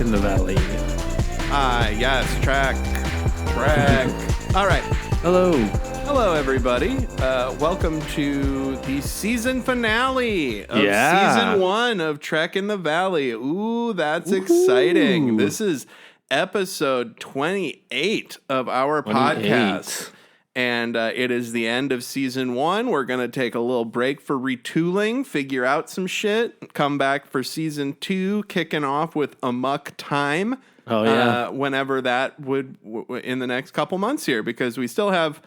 in the valley. Yes, track. All right. Hello, everybody. Welcome to the season finale of season 1 of Trek in the Valley. Ooh, that's exciting. This is episode 28 of our podcast. And it is the end of season 1. We're going to take a little break for retooling, figure out some shit, come back for season 2, kicking off with Amok Time. Oh, yeah. Whenever that would, in the next couple months here, because we still have,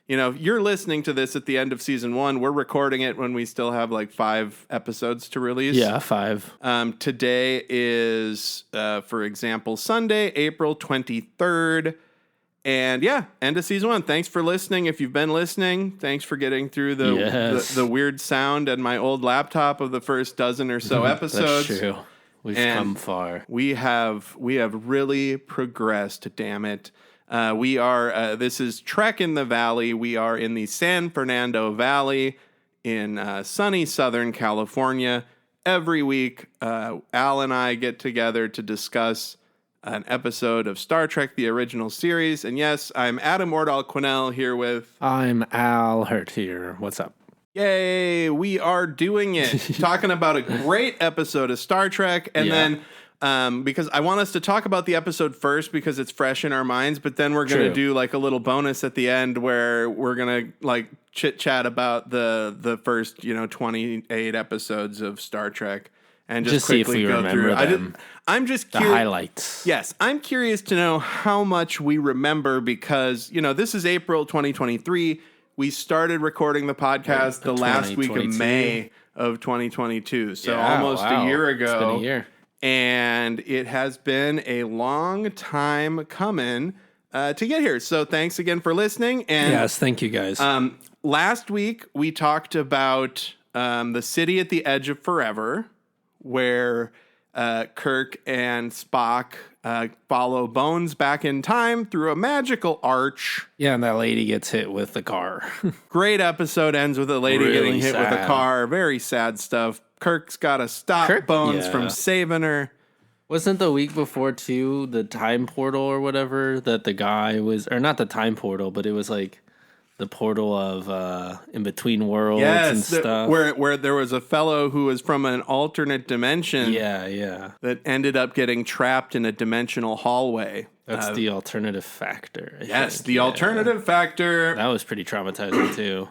you're listening to this at the end of season 1. We're recording it when we still have like 5 episodes to release. Yeah, 5. Today is, for example, Sunday, April 23rd. And yeah, end of season 1. Thanks for listening. If you've been listening, thanks for getting through the weird sound and my old laptop of the first dozen or so episodes. That's true. We've come far. We have really progressed, damn it. We are, this is Trek in the Valley. We are in the San Fernando Valley in sunny Southern California. Every week, Al and I get together to discuss an episode of Star Trek, the original series. And yes, I'm Adam Ordal-Quinnell here with... I'm Al Hurt here. What's up? Yay, we are doing it. Talking about a great episode of Star Trek. And then, because I want us to talk about the episode first because it's fresh in our minds, but then we're going to do like a little bonus at the end where we're going to like chit-chat about the first, 28 episodes of Star Trek. And just quickly see if we go remember through. them. I'm just the highlights. Yes, I'm curious to know how much we remember because, this is April 2023. We started recording the podcast the last week of May of 2022. So almost a year ago. It's been a year. And it has been a long time coming to get here. So thanks again for listening. And yes, thank you guys. Last week, we talked about the city at the edge of forever, where Kirk and Spock follow Bones back in time through a magical arch. Yeah, and that lady gets hit with the car. Great episode, ends with a lady really getting hit sad. with a car. Very sad stuff. Kirk's got to stop Bones from saving her. Wasn't the week before, too, the time portal or whatever that the guy was... Or not the time portal, but it was like... The portal of In Between Worlds and stuff. Where there was a fellow who was from an alternate dimension. Yeah. That ended up getting trapped in a dimensional hallway. That's the alternative factor. I think. Alternative factor. That was pretty traumatizing too.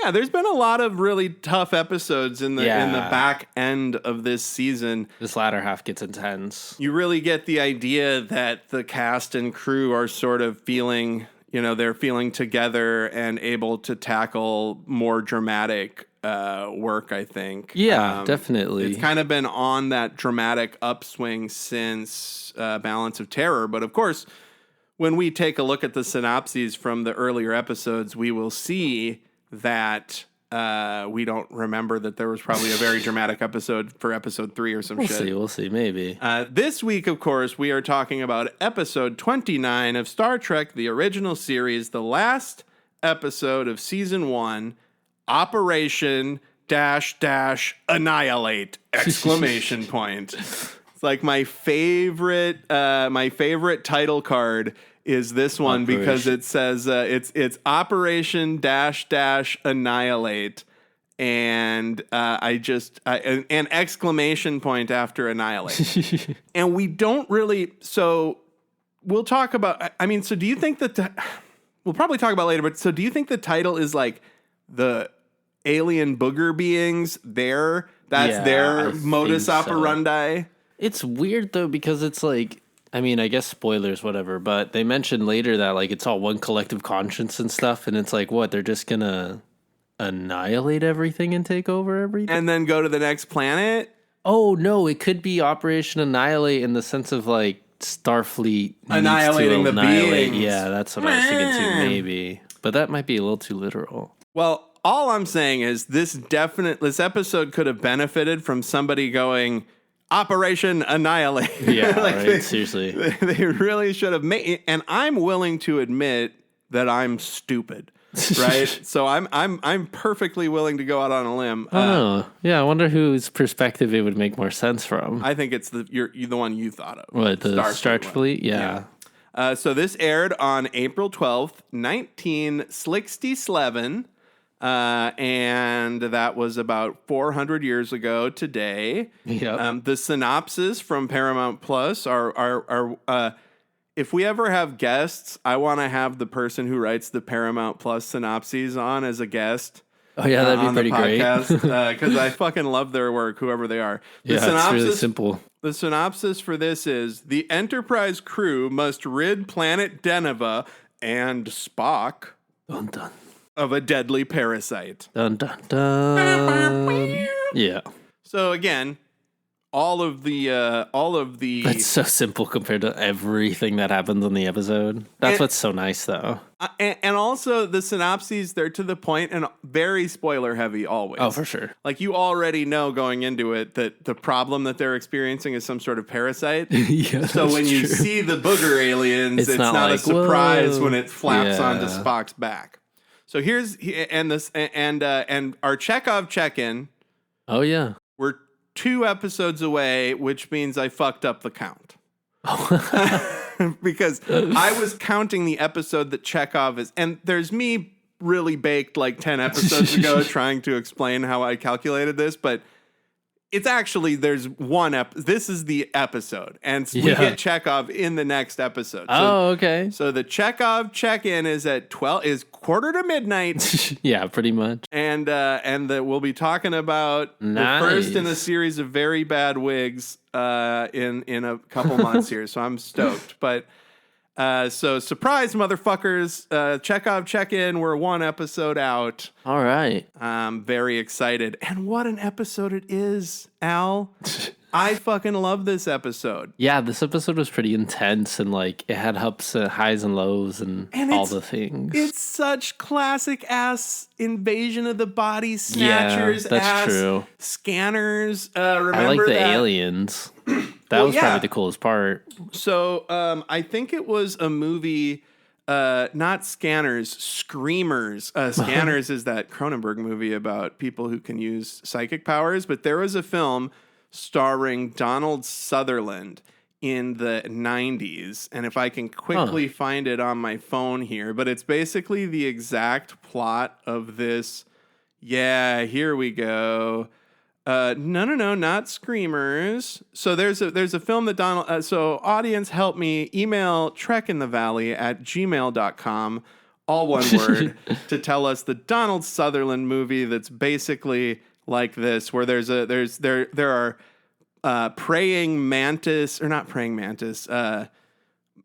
Yeah, there's been a lot of really tough episodes in the back end of this season. This latter half gets intense. You really get the idea that the cast and crew are sort of feeling... they're feeling together and able to tackle more dramatic work, I think. Yeah, definitely. It's kind of been on that dramatic upswing since Balance of Terror. But of course, when we take a look at the synopses from the earlier episodes, we will see that we don't remember that there was probably a very dramatic episode for episode 3 or some shit. We'll see, maybe. This week, of course, we are talking about episode 29 of Star Trek, the original series, the last episode of season 1, Operation Annihilate! Exclamation point. It's like my favorite title card is this one because it says it's Operation Annihilate, and an exclamation point after Annihilate. And we don't really. So we'll talk about. I mean, so do you think that we'll probably talk about later? But so do you think the title is like the alien booger beings? That's their modus operandi. It's weird though because it's like. I mean, I guess spoilers, whatever, but they mentioned later that, like, it's all one collective conscience and stuff, and it's like, what, they're just gonna annihilate everything and take over everything? And then go to the next planet? Oh, no, it could be Operation Annihilate in the sense of, like, Starfleet annihilating the beings. Yeah, that's what I was thinking too, maybe. But that might be a little too literal. Well, all I'm saying is this episode could have benefited from somebody going... Operation Annihilate. Yeah, right, seriously. They really should have made it. And I'm willing to admit that I'm stupid. right? So I'm perfectly willing to go out on a limb. Oh, yeah. I wonder whose perspective it would make more sense from. I think it's the one you thought of. What, the Star Fleet? Yeah. So this aired on April 12th, 1967. And that was about 400 years ago today. Yep. The synopsis from Paramount Plus are if we ever have guests, I want to have the person who writes the Paramount Plus synopses on as a guest. Oh, yeah, that'd be pretty great. Because I fucking love their work, whoever they are. It's really simple. The synopsis for this is, the Enterprise crew must rid planet Deneva and Spock Dun, dun. of a deadly parasite. Dun, dun, dun. Yeah. So again, all of the That's so simple compared to everything that happens in the episode. That's what's so nice, though. And also the synopses, they're to the point and very spoiler heavy always. Oh, for sure. Like, you already know going into it that the problem that they're experiencing is some sort of parasite. Yeah, so when you see the booger aliens, it's not like, a surprise when it flaps onto Spock's back. So here's our Chekhov check-in. Oh, yeah. We're 2 episodes away, which means I fucked up the count. Because I was counting the episode that Chekhov is, and there's me really baked like 10 episodes ago trying to explain how I calculated this, but it's actually, there's one this is the episode, and we get Chekhov in the next episode. So, okay. So the Chekhov check-in is at quarter to midnight. Yeah, pretty much. And we'll be talking about the first in a series of very bad wigs in a couple months here. So I'm stoked. But so surprise, motherfuckers! Chekhov check-in. We're 1 episode out. All right. I'm very excited, and what an episode it is, Al. I fucking love this episode. Yeah, this episode was pretty intense, and like it had ups, highs and lows, and all the things. It's such classic ass Invasion of the Body Snatchers. Yeah, that's true. Scanners. Remember I like the that? aliens. That was probably the coolest part. So I think it was a movie. Not Scanners, Screamers. Scanners is that Cronenberg movie about people who can use psychic powers, but there was a film starring Donald Sutherland in the 90s, and if I can quickly find it on my phone here, but it's basically the exact plot of this. Yeah, here we go. No, not Screamers. So there's a film that Donald. So audience, help me. Email trekinthevalley@gmail.com, all one word, to tell us the Donald Sutherland movie that's basically like this, where there are praying mantis, or not praying mantis,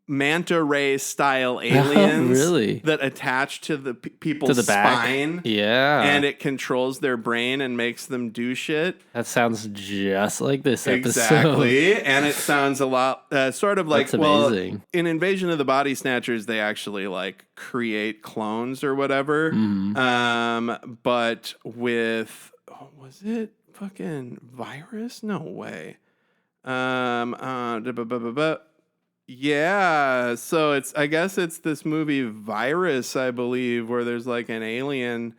manta ray style aliens that attach to the people's spine. Yeah. And it controls their brain and makes them do shit. That sounds just like this episode. Exactly. And it sounds a lot sort of like, that's amazing. In Invasion of the Body Snatchers, they actually like create clones or whatever. Mm-hmm. But with, was it fucking virus? No way. Yeah, so I guess it's this movie Virus, I believe, where there's like an alien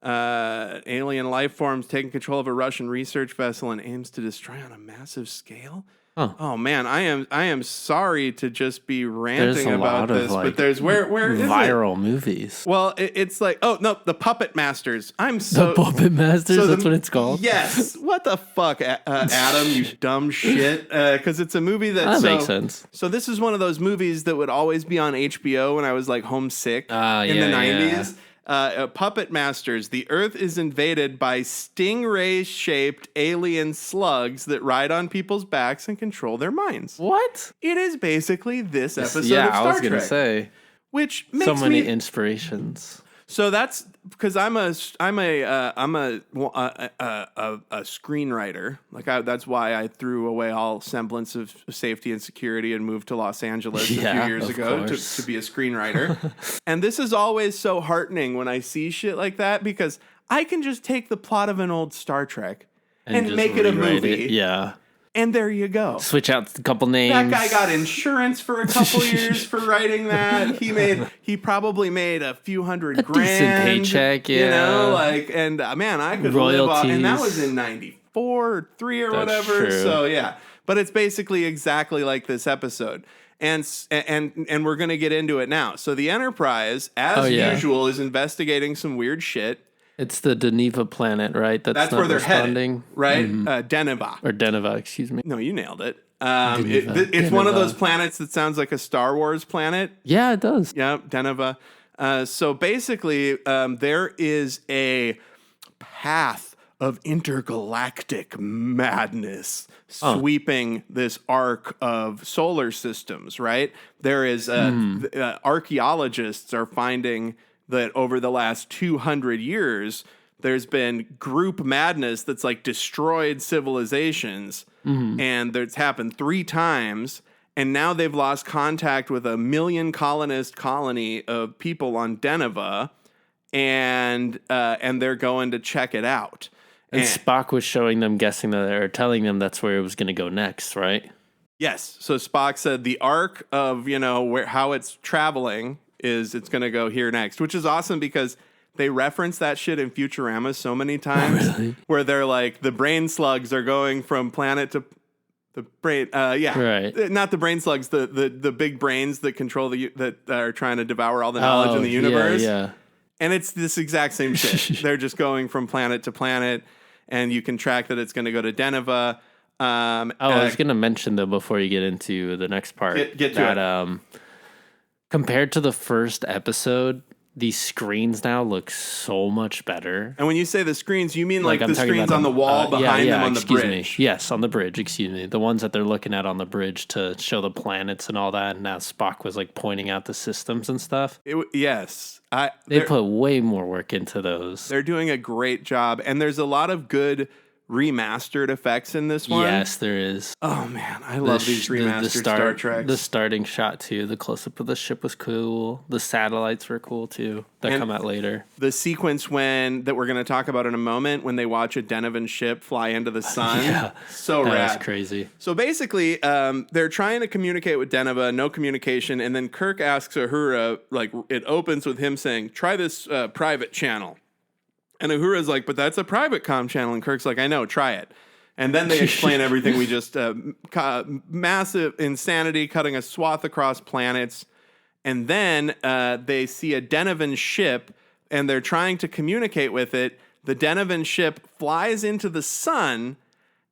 life forms taking control of a Russian research vessel and aims to destroy on a massive scale. Oh man, I am sorry to just be ranting about this, but there's where is viral movies. Well, it's like, oh no, the Puppet Masters. The Puppet Masters. That's what it's called. Yes. What the fuck, Adam? You dumb shit. Because it's a movie that makes sense. So this is one of those movies that would always be on HBO when I was like homesick in the 90s. Puppet Masters. The Earth is invaded by stingray-shaped alien slugs that ride on people's backs and control their minds. What? It is basically this episode of Star Trek. I was going to say. Which makes so many inspirations. So that's because I'm a screenwriter. Like that's why I threw away all semblance of safety and security and moved to Los Angeles a few years ago to be a screenwriter. And this is always so heartening when I see shit like that, because I can just take the plot of an old Star Trek and make it a movie. Yeah. And there you go. Switch out a couple names. That guy got insurance for a couple years for writing that. He probably made a few hundred grand. Decent paycheck, yeah. You know, like, and man, I could live off, and that was in 94 or 3 or whatever. True. So yeah. But it's basically exactly like this episode. And we're going to get into it now. So the Enterprise, as usual, is investigating some weird shit. It's the Deneva planet, right? That's where they're heading, right? Mm-hmm. Deneva. Or Deneva, excuse me. No, you nailed it. It's one of those planets that sounds like a Star Wars planet. Yeah, it does. Yeah, Deneva. So basically, there is a path of intergalactic madness sweeping this arc of solar systems, right? There is archaeologists are finding that over the last 200 years, there's been group madness that's like destroyed civilizations. And it's happened 3 times. And now they've lost contact with a 1 million colonist colony of people on Deneva. And they're going to check it out. And Spock was showing them, guessing that, or telling them that's where it was going to go next, right? Yes. So Spock said the arc of, how it's traveling is it's going to go here next, which is awesome because they reference that shit in Futurama so many times where they're like, the brain slugs are going from planet to the brain. Right. Not the brain slugs, the big brains that control that are trying to devour all the knowledge in the universe. Yeah. And it's this exact same shit. They're just going from planet to planet, and you can track that it's going to go to Deneva. I was going to mention, though, before you get into the next part, get to it. Compared to the first episode, these screens now look so much better. And when you say the screens, you mean like the screens on the wall behind them on the bridge? Yes, on the bridge, excuse me. The ones that they're looking at on the bridge to show the planets and all that. And now Spock was like pointing out the systems and stuff. Yes. They put way more work into those. They're doing a great job. And there's a lot of good remastered effects in this one. Yes, there is. Oh man, I love these remastered Star Treks. The starting shot too, the close-up of the ship was cool. The satellites were cool too. That come out later. The sequence that we're going to talk about in a moment when they watch a Denovan ship fly into the sun. So rad. That's crazy. So basically, they're trying to communicate with Deneva, no communication, and then Kirk asks Uhura, like it opens with him saying, "Try this private channel." And Uhura's like, but that's a private comm channel. And Kirk's like, I know, try it. And then they explain everything we just, massive insanity, cutting a swath across planets. And then they see a Denovan ship, and they're trying to communicate with it. The Denovan ship flies into the sun,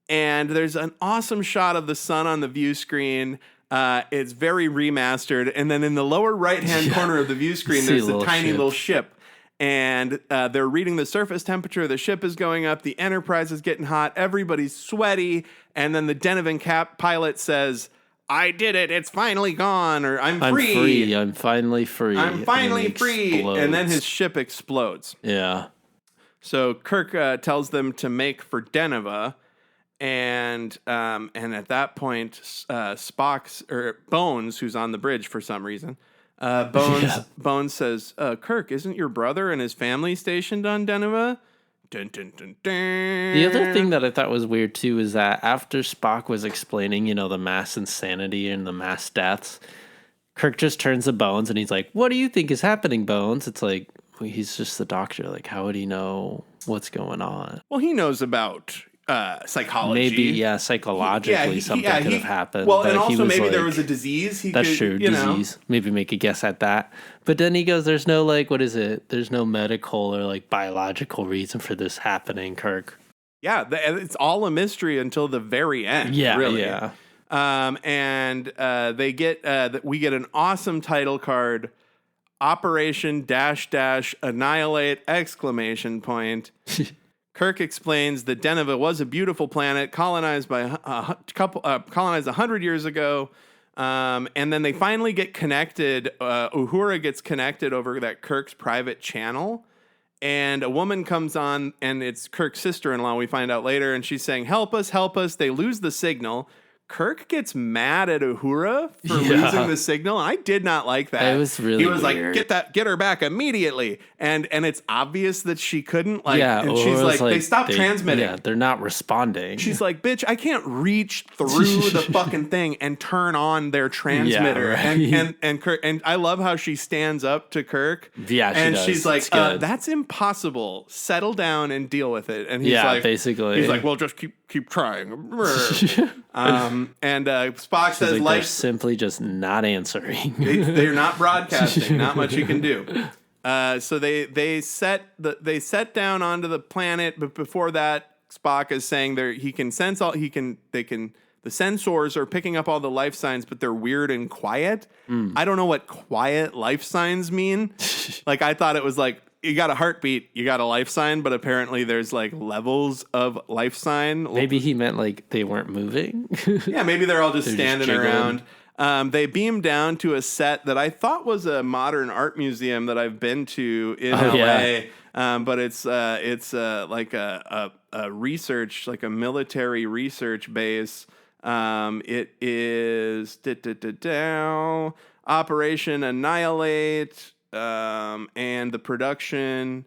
and there's an awesome shot of the sun on the view screen. It's very remastered. And then in the lower right-hand corner of the view screen, there's a tiny little ship. And they're reading the surface temperature. The ship is going up. The Enterprise is getting hot. Everybody's sweaty. And then the Denovan pilot says, I did it. It's finally gone. Or I'm free. I'm finally free. I'm finally free. And then his ship explodes. Yeah. So Kirk tells them to make for Deneva. And at that point, Bones, who's on the bridge for some reason, Bones says, Kirk, isn't your brother and his family stationed on Deneva? Dun, dun, dun, dun. The other thing that I thought was weird, too, is that after Spock was explaining, the mass insanity and the mass deaths, Kirk just turns to Bones and he's like, what do you think is happening, Bones? It's like, well, he's just the doctor. Like, how would he know what's going on? Well, he knows about psychology. Maybe, psychologically something could have happened. Well, and also maybe there was a disease. That's true, disease. Maybe make a guess at that. But then he goes, there's no, what is it? There's no medical or, biological reason for this happening, Kirk. Yeah, it's all a mystery until the very end, really. Yeah. And we get an awesome title card, Operation -- Annihilate ! Kirk explains that Deneva was a beautiful planet colonized 100 years ago. And then they finally get connected. Uhura gets connected over that Kirk's private channel. And a woman comes on, and it's Kirk's sister-in-law, we find out later. And she's saying, help us, help us. They lose the signal. Kirk gets mad at Uhura for losing the signal. I did not like that. It was really weird. Like, get her back immediately. And it's obvious that she couldn't. Like, yeah, and she's like, they stopped transmitting. Yeah, they're not responding. She's like, bitch, I can't reach through the fucking thing and turn on their transmitter. Yeah, right. And Kirk, and I love how she stands up to Kirk. Yeah, and does. She's like, that's impossible. Settle down and deal with it. And he's like, basically, he's like, well, just keep trying. And Spock says, like, they're simply just not answering. They're not broadcasting. Not much you can do. So they set down onto the planet, but before that, Spock is saying he can sense all the sensors are picking up all the life signs, but they're weird and quiet. I don't know what quiet life signs mean. Like, I thought it was like, you got a heartbeat, you got a life sign, but apparently there's like levels of life sign. Maybe he meant like they weren't moving. Yeah, maybe they're all just standing around. They beam down to a set that I thought was a modern art museum that I've been to in LA. Yeah. But it's like a research, like a military research base. It is Operation Annihilate. And the production,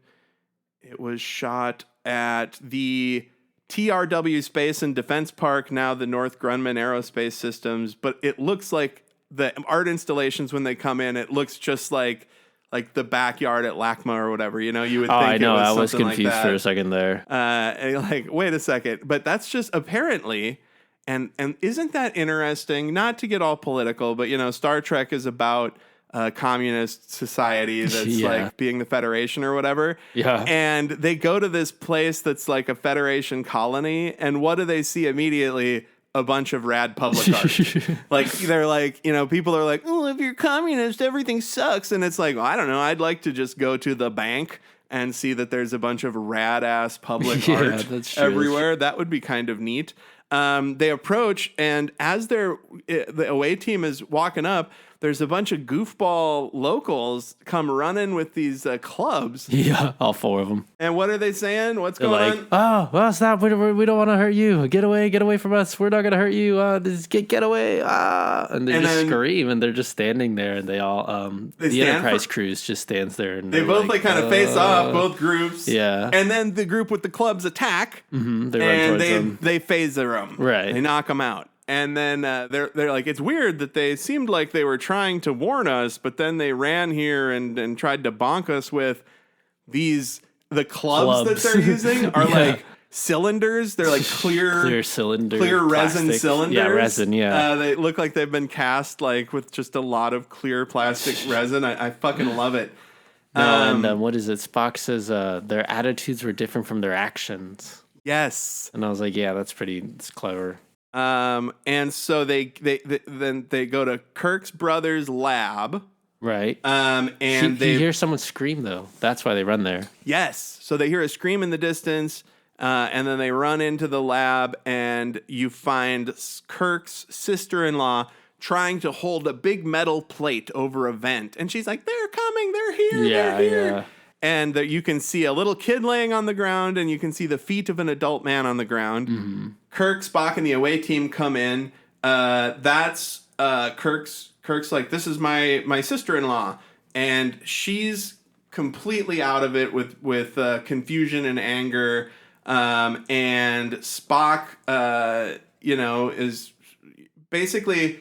it was shot at the TRW Space and Defense Park, now the North Grumman Aerospace Systems, but it looks like the art installations when they come in, it looks just like the backyard at LACMA or whatever, you would think. I know, I was confused for a second there. Like, wait a second, but that's just apparently, and isn't that interesting? Not to get all political, but Star Trek is about a communist society that's like being the Federation or whatever. Yeah. And they go to this place that's like a Federation colony, and what do they see immediately? A bunch of rad public art. Like, they're like, people are like, oh, if you're communist, everything sucks. And it's like, well, I don't know. I'd like to just go to the bank and see that there's a bunch of rad ass public art everywhere. That would be kind of neat. They approach, and as the away team is walking up, there's a bunch of goofball locals come running with these clubs. Yeah, all four of them. And what are they saying? What's going on? Oh, well, stop. We don't want to hurt you. Get away from us. We're not going to hurt you. Just get away. And they just scream, and they're just standing there, and they all, the Enterprise crews just stands there. And they both like kind of face off, both groups. Yeah. And then the group with the clubs attack, mm-hmm, they run towards them. They phaser them. Right. They knock them out. And then they're like, it's weird that they seemed like they were trying to warn us, but then they ran here and tried to bonk us with the clubs that they're using are like cylinders. They're like clear cylinder, clear resin plastic. cylinders. Yeah, resin. Yeah, they look like they've been cast like with just a lot of clear plastic resin. I fucking love it. And what is it? Spock says their attitudes were different from their actions. Yes, and I was like, yeah, it's clever. And so they go to Kirk's brother's lab. Right. And they hear someone scream though. That's why they run there. Yes. So they hear a scream in the distance, and then they run into the lab, and you find Kirk's sister-in-law trying to hold a big metal plate over a vent, and she's like, "They're coming. They're here. They're here." Yeah. And you can see a little kid laying on the ground, and you can see the feet of an adult man on the ground. Mm-hmm. Kirk, Spock, and the away team come in. That's Kirk's like, this is my sister-in-law, and she's completely out of it with confusion and anger. And Spock, is basically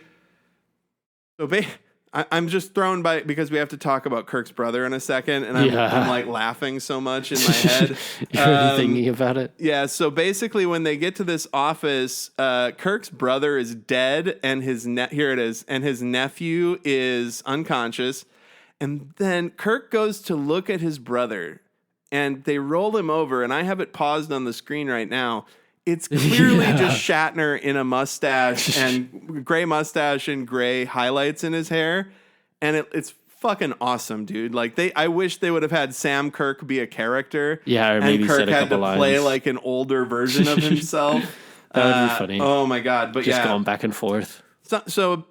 I'm just thrown by because we have to talk about Kirk's brother in a second, and I'm like laughing so much in my head. You're really thinking about it. Yeah. So basically, when they get to this office, Kirk's brother is dead, and here it is, and his nephew is unconscious, and then Kirk goes to look at his brother, and they roll him over, and I have it paused on the screen right now. It's clearly just Shatner in a mustache and gray mustache and gray highlights in his hair. And it's fucking awesome, dude. Like I wish they would have had Sam Kirk be a character. Yeah, or maybe and Kirk said a had couple to play lines. like an older version of himself. That would be funny. Oh my God. But just going back and forth. So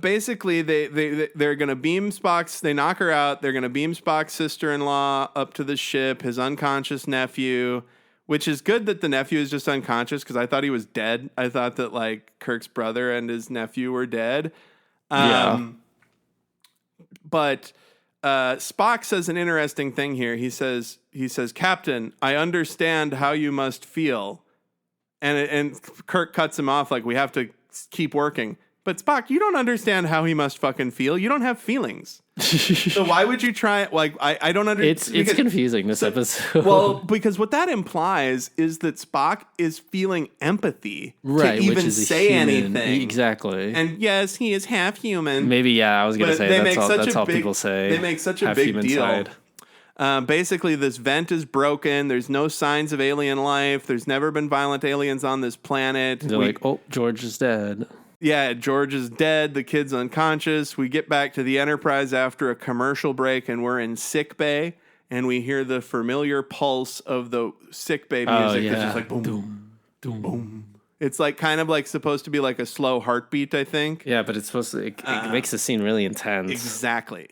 basically they're going to beam Spock's, they knock her out. They're going to beam Spock's sister-in-law up to the ship, his unconscious nephew. which is good that the nephew is just unconscious because I thought he was dead. I thought that like Kirk's brother and his nephew were dead. But Spock says an interesting thing here. He says, Captain, I understand how you must feel. And Kirk cuts him off like, we have to keep working. But Spock, you don't understand how he must fucking feel. You don't have feelings. So why would you try it? Like, I don't understand. It's confusing, this episode. Well, because what that implies is that Spock is feeling empathy to even say anything. Exactly. And yes, he is half human. Maybe, yeah, I was going to say that's all people say. They make such a big deal. Basically, this vent is broken. There's no signs of alien life. There's never been violent aliens on this planet. They're like, oh, George is dead. Yeah, George is dead. The kid's unconscious. We get back to the Enterprise after a commercial break, and we're in sick bay, and we hear the familiar pulse of the sick bay music. It's just like boom, boom, boom, boom. It's like kind of like supposed to be like a slow heartbeat, I think. Yeah, but it's supposed to. It makes the scene really intense. Exactly.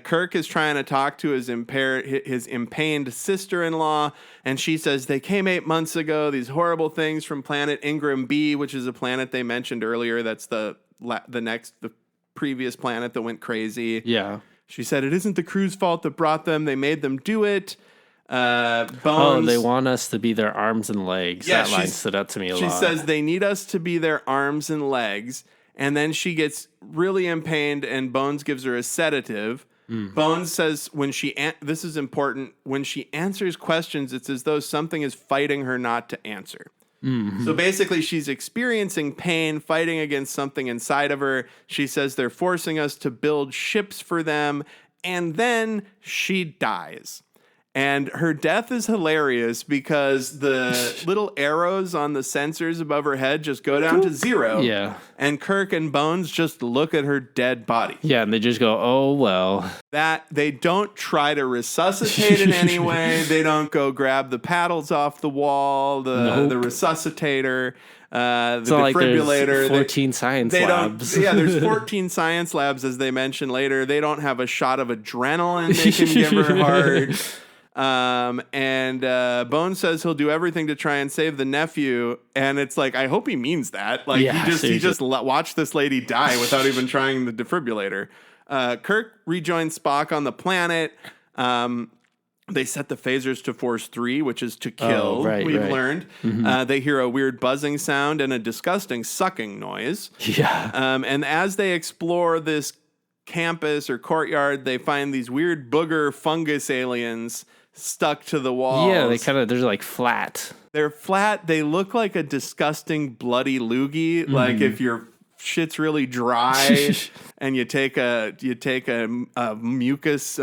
Kirk is trying to talk to his impained sister-in-law, and she says they came 8 months ago. These horrible things from planet Ingram B, which is a planet they mentioned earlier. That's the previous planet that went crazy. Yeah. She said it isn't the crew's fault that brought them. They made them do it. Bones. Oh, they want us to be their arms and legs. Yeah, that line stood out to me a lot. She says they need us to be their arms and legs, and then she gets really impained, and Bones gives her a sedative. Bones says this is important, when she answers questions, it's as though something is fighting her not to answer. Mm-hmm. So basically, she's experiencing pain, fighting against something inside of her. She says they're forcing us to build ships for them, and then she dies. And her death is hilarious because the little arrows on the sensors above her head just go down to 0. Yeah. And Kirk and Bones just look at her dead body. Yeah, and they just go, oh, well. That they don't try to resuscitate in any way. They don't go grab the paddles off the wall, the resuscitator, the defibrillator. Like 14 science labs. There's 14 science labs, as they mention later. They don't have a shot of adrenaline they can give her heart. Bones says he'll do everything to try and save the nephew, and it's like, I hope he means that. Like, he just watched this lady die without even trying the defibrillator. Kirk rejoins Spock on the planet. They set the phasers to force 3, which is to kill. We've learned. Mm-hmm. They hear a weird buzzing sound and a disgusting sucking noise. Yeah. And as they explore this campus or courtyard, they find these weird booger fungus aliens stuck to the walls. Yeah, they're like flat. They're flat. They look like a disgusting bloody loogie. Mm-hmm. Like if your shit's really dry and you take a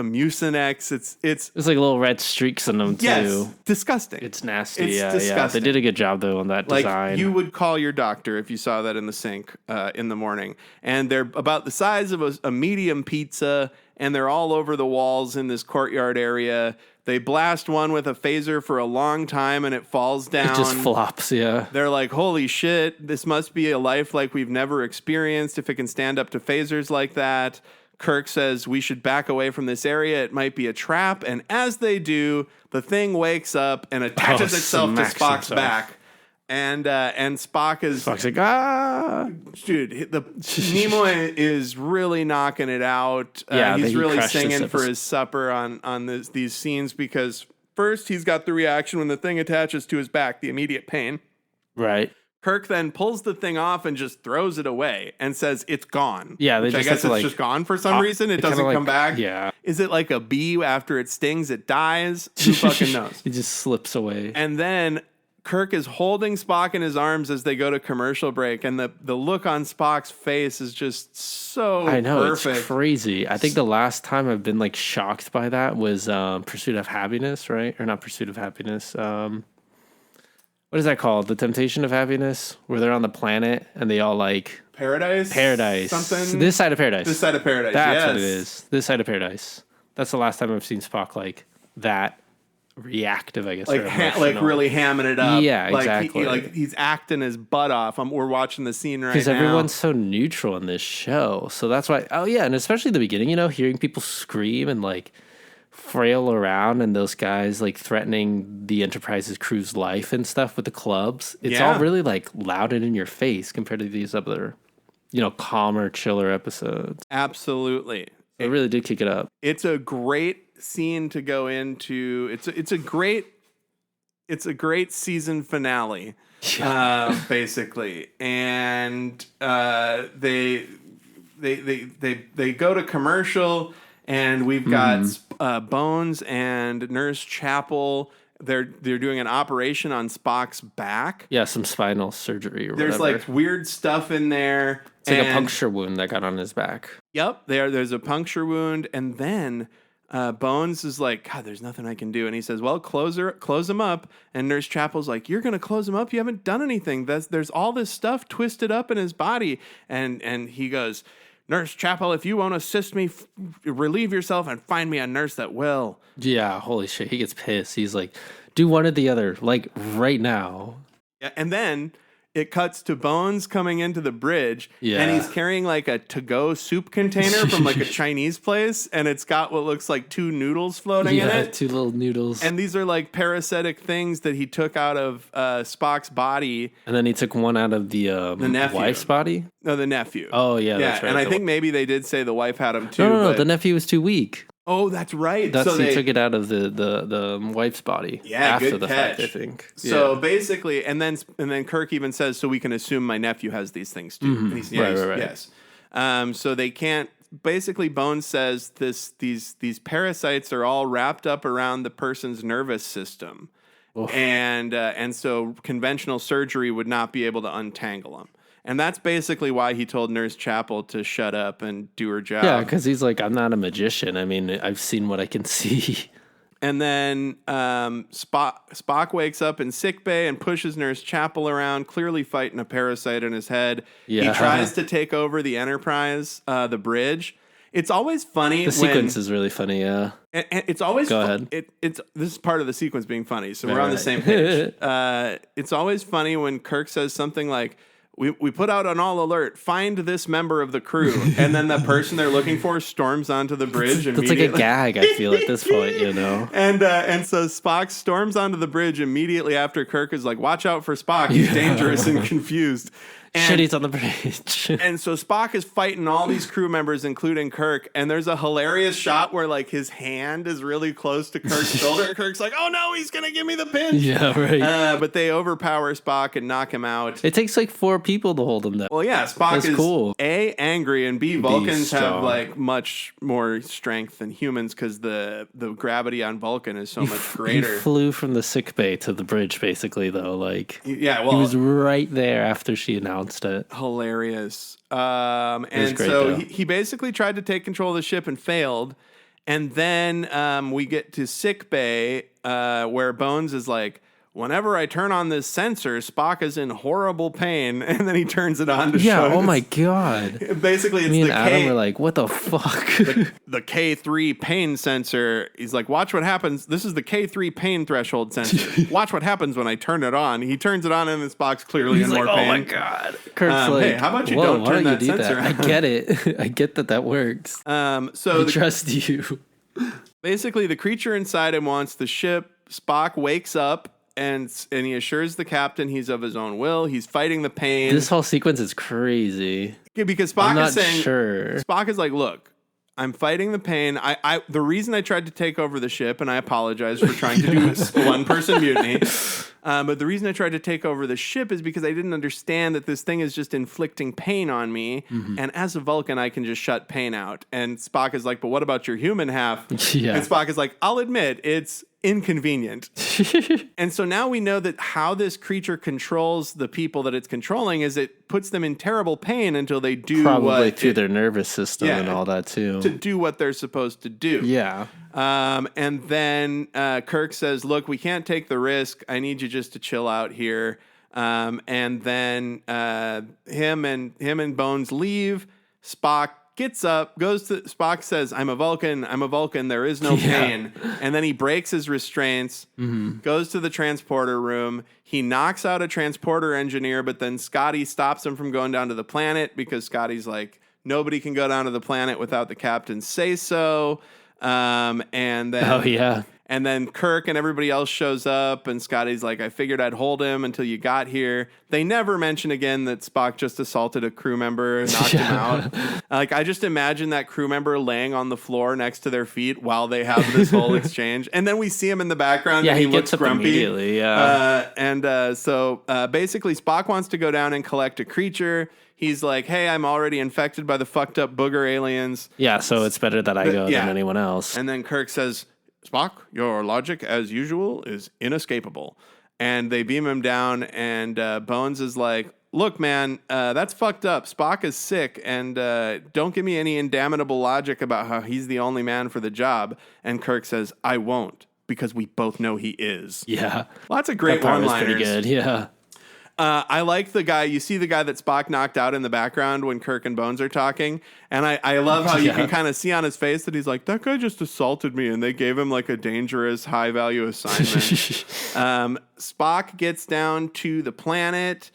mucinex, it's like little red streaks in them too. Yes, disgusting. It's nasty. Yeah. They did a good job though on that design. Like, you would call your doctor if you saw that in the sink in the morning. And they're about the size of a medium pizza, and they're all over the walls in this courtyard area. They blast one with a phaser for a long time, and it falls down. It just flops, yeah. They're like, holy shit, this must be a life like we've never experienced if it can stand up to phasers like that. Kirk says we should back away from this area. It might be a trap. And as they do, the thing wakes up and attaches itself to Spock's back. And Spock's like, ah, dude, Nimoy is really knocking it out. He's really singing for his supper on these scenes, because first he's got the reaction when the thing attaches to his back, the immediate pain. Right. Kirk then pulls the thing off and just throws it away and says it's gone. Yeah, I guess it's just gone for some reason. It doesn't come back. Yeah. Is it like a bee after it stings, it dies? Who fucking knows? It just slips away. And then Kirk is holding Spock in his arms as they go to commercial break, and the look on Spock's face is just so I know, perfect. It's crazy. I think the last time I've been like shocked by that was Pursuit of Happiness, right? Or not Pursuit of Happiness. What is that called? The Temptation of Happiness, where they're on the planet and they all like Paradise. Something. This Side of Paradise. This Side of Paradise. That's what it is. This Side of Paradise. That's the last time I've seen Spock like that. Reactive, I guess, like really hamming it up. Yeah, exactly. He's acting his butt off. We're watching the scene right now because everyone's so neutral in this show. So that's why. Oh yeah, and especially the beginning, hearing people scream and like frail around and those guys like threatening the Enterprise's crew's life and stuff with the clubs. It's all really like loud and in your face compared to these other, calmer, chiller episodes. Absolutely. It really did kick it up. It's a great scene to go into. It's a great season finale, basically. And they go to commercial, and we've got Bones and Nurse Chapel. They're doing an operation on Spock's back. Yeah, some spinal surgery or There's whatever. like weird stuff in there. It's like a puncture wound that got on his back. Yep, there's a puncture wound, and then Bones is like, God, there's nothing I can do. And he says, well, close him up. And Nurse Chapel's like, you're going to close him up? You haven't done anything. There's all this stuff twisted up in his body. And he goes, Nurse Chapel, if you won't assist me, relieve yourself and find me a nurse that will. Yeah, holy shit. He gets pissed. He's like, do one or the other, like right now. Yeah, and then it cuts to Bones coming into the bridge, and he's carrying like a to-go soup container from like a Chinese place, and it's got what looks like 2 noodles floating in it. 2 little noodles. And these are like parasitic things that he took out of Spock's body. And then he took one out of the wife's body? No, the nephew. Oh, yeah, that's right. And I think maybe they did say the wife had him too. No, the nephew was too weak. Oh, that's right. He took it out of the wife's body. Yeah, after good the catch. fact, I think. So basically, and then Kirk even says, so we can assume my nephew has these things too. And he's, Right. Yes. So they can't. Basically, Bones says these parasites are all wrapped up around the person's nervous system, and so conventional surgery would not be able to untangle them. And that's basically why he told Nurse Chapel to shut up and do her job. Yeah, because he's like, I'm not a magician. I mean, I've seen what I can see. And then Spock wakes up in sickbay and pushes Nurse Chapel around, clearly fighting a parasite in his head. Yeah. He tries to take over the Enterprise, the bridge. It's always funny. The sequence is really funny, yeah. And it's always Go ahead. This is part of the sequence being funny, so we're on the same page. It's always funny when Kirk says something like, We put out an all alert, find this member of the crew. And then the person they're looking for storms onto the bridge It's immediately. like a gag, I feel, at this point, And so Spock storms onto the bridge immediately after Kirk is like, watch out for Spock. He's dangerous and confused. Shit, he's on the bridge. And so Spock is fighting all these crew members, including Kirk. And there's a hilarious shot where like his hand is really close to Kirk's shoulder. And Kirk's like, oh no, he's going to give me the pinch. Yeah, right. But they overpower Spock and knock him out. It takes like 4 people to hold him down. Well, yeah, Spock is cool. A, angry, and B, Vulcans have strong. like much more strength than humans because the gravity on Vulcan is so much greater. He flew from the sick bay to the bridge, basically, though. Like, Yeah, well, he was right there after she announced it. hilarious. And great, so though. he basically tried to take control of the ship and failed. And then we get to sick bay where Bones is like, whenever I turn on this sensor, Spock is in horrible pain. And then he turns it on to show. Oh my God. Basically, it's Me and the Adam were like, what the fuck? the K3 pain sensor. He's like, watch what happens. This is the K3 pain threshold sensor. Watch what happens when I turn it on. He turns it on and this box clearly He's in like, more pain. oh my God. Kurt's like, hey, how about you whoa, don't why turn you that do sensor I on? get it. I get that works. So I trust you. basically, the creature inside him wants the ship. Spock wakes up and he assures the captain he's of his own will. He's fighting the pain. This whole sequence is crazy. Yeah, because I'm Spock not is saying, sure. Spock is like, look, I'm fighting the pain. The reason I tried to take over the ship, and I apologize for trying to do this one-person mutiny, but the reason I tried to take over the ship is because I didn't understand that this thing is just inflicting pain on me, and as a Vulcan, I can just shut pain out. And Spock is like, but what about your human half? Yeah. And Spock is like, I'll admit, it's inconvenient. And so now we know that how this creature controls the people that it's controlling is it puts them in terrible pain until they do Probably through their nervous system and all that too. to do what they're supposed to do. Yeah. And then Kirk says, look, we can't take the risk. I need you just to chill out here. And then him and Bones leave. Spock gets up, goes to Spock, says, I'm a Vulcan, there is no pain. And then he breaks his restraints, goes to the transporter room. He knocks out a transporter engineer, but then Scotty stops him from going down to the planet because Scotty's like, nobody can go down to the planet without the captain say so. And then Oh yeah. And then Kirk and everybody else shows up, and Scotty's like, I figured I'd hold him until you got here. They never mention again that Spock just assaulted a crew member and knocked him out. Like, I just imagine that crew member laying on the floor next to their feet while they have this whole exchange. And then we see him in the background, and he looks gets up grumpy. Immediately, yeah. So basically, Spock wants to go down and collect a creature. He's like, hey, I'm already infected by the fucked up booger aliens. Yeah, so it's better that I go than anyone else. And then Kirk says, Spock, your logic, as usual, is inescapable. And they beam him down, and Bones is like, look, man, that's fucked up. Spock is sick, and don't give me any indomitable logic about how he's the only man for the job. And Kirk says, I won't, because we both know he is. Yeah. Lots of great that part one-liners. was pretty good, yeah. I like the guy. You see the guy that Spock knocked out in the background when Kirk and Bones are talking. And I love how you can kind of see on his face that he's like, that guy just assaulted me. And they gave him like a dangerous, high-value assignment. Spock gets down to the planet.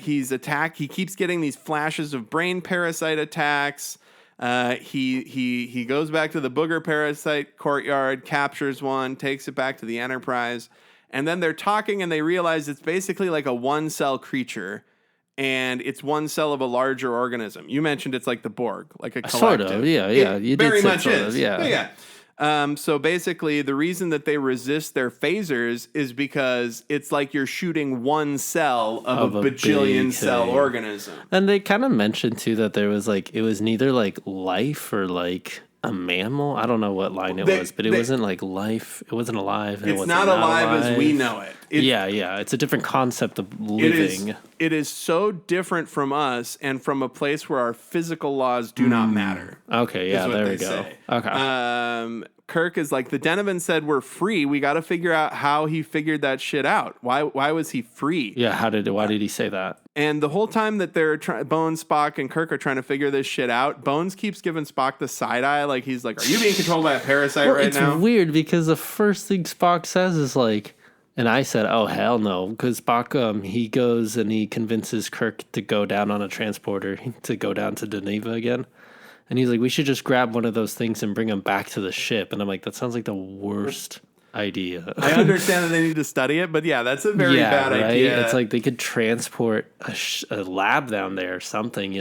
He's attacked. He keeps getting these flashes of brain parasite attacks. He goes back to the booger parasite courtyard, captures one, takes it back to the Enterprise. And then they're talking and they realize it's basically like a one-cell creature, and it's one cell of a larger organism. You mentioned it's like the Borg, like a collective. Sort of, yeah. It very much is. Yeah. So basically, the reason that they resist their phasers is because it's like you're shooting one cell of a bajillion cell organism. And they kind of mentioned, too, that there was like, it was neither like life or like a mammal. I don't know what line it was, but it wasn't like life. It wasn't alive. And it's not alive as we know it. It's a different concept of living. It is so different from us and from a place where our physical laws do not matter. Okay, yeah, there we go. Say. Okay. Kirk is like, the Denovan said we're free. We got to figure out how he figured that shit out. Why was he free? Yeah, why did he say that? And the whole time that they're Bones, Spock, and Kirk are trying to figure this shit out, Bones keeps giving Spock the side eye, like he's like, "Are you being controlled by a parasite now?" It's weird because the first thing Spock says is like, and I said, "Oh hell no," because Spock he goes and he convinces Kirk to go down on a transporter to go down to Geneva again. And he's like, we should just grab one of those things and bring them back to the ship. And I'm like, that sounds like the worst idea. I understand that they need to study it, but yeah, that's a very bad idea. It's like they could transport a lab down there or something,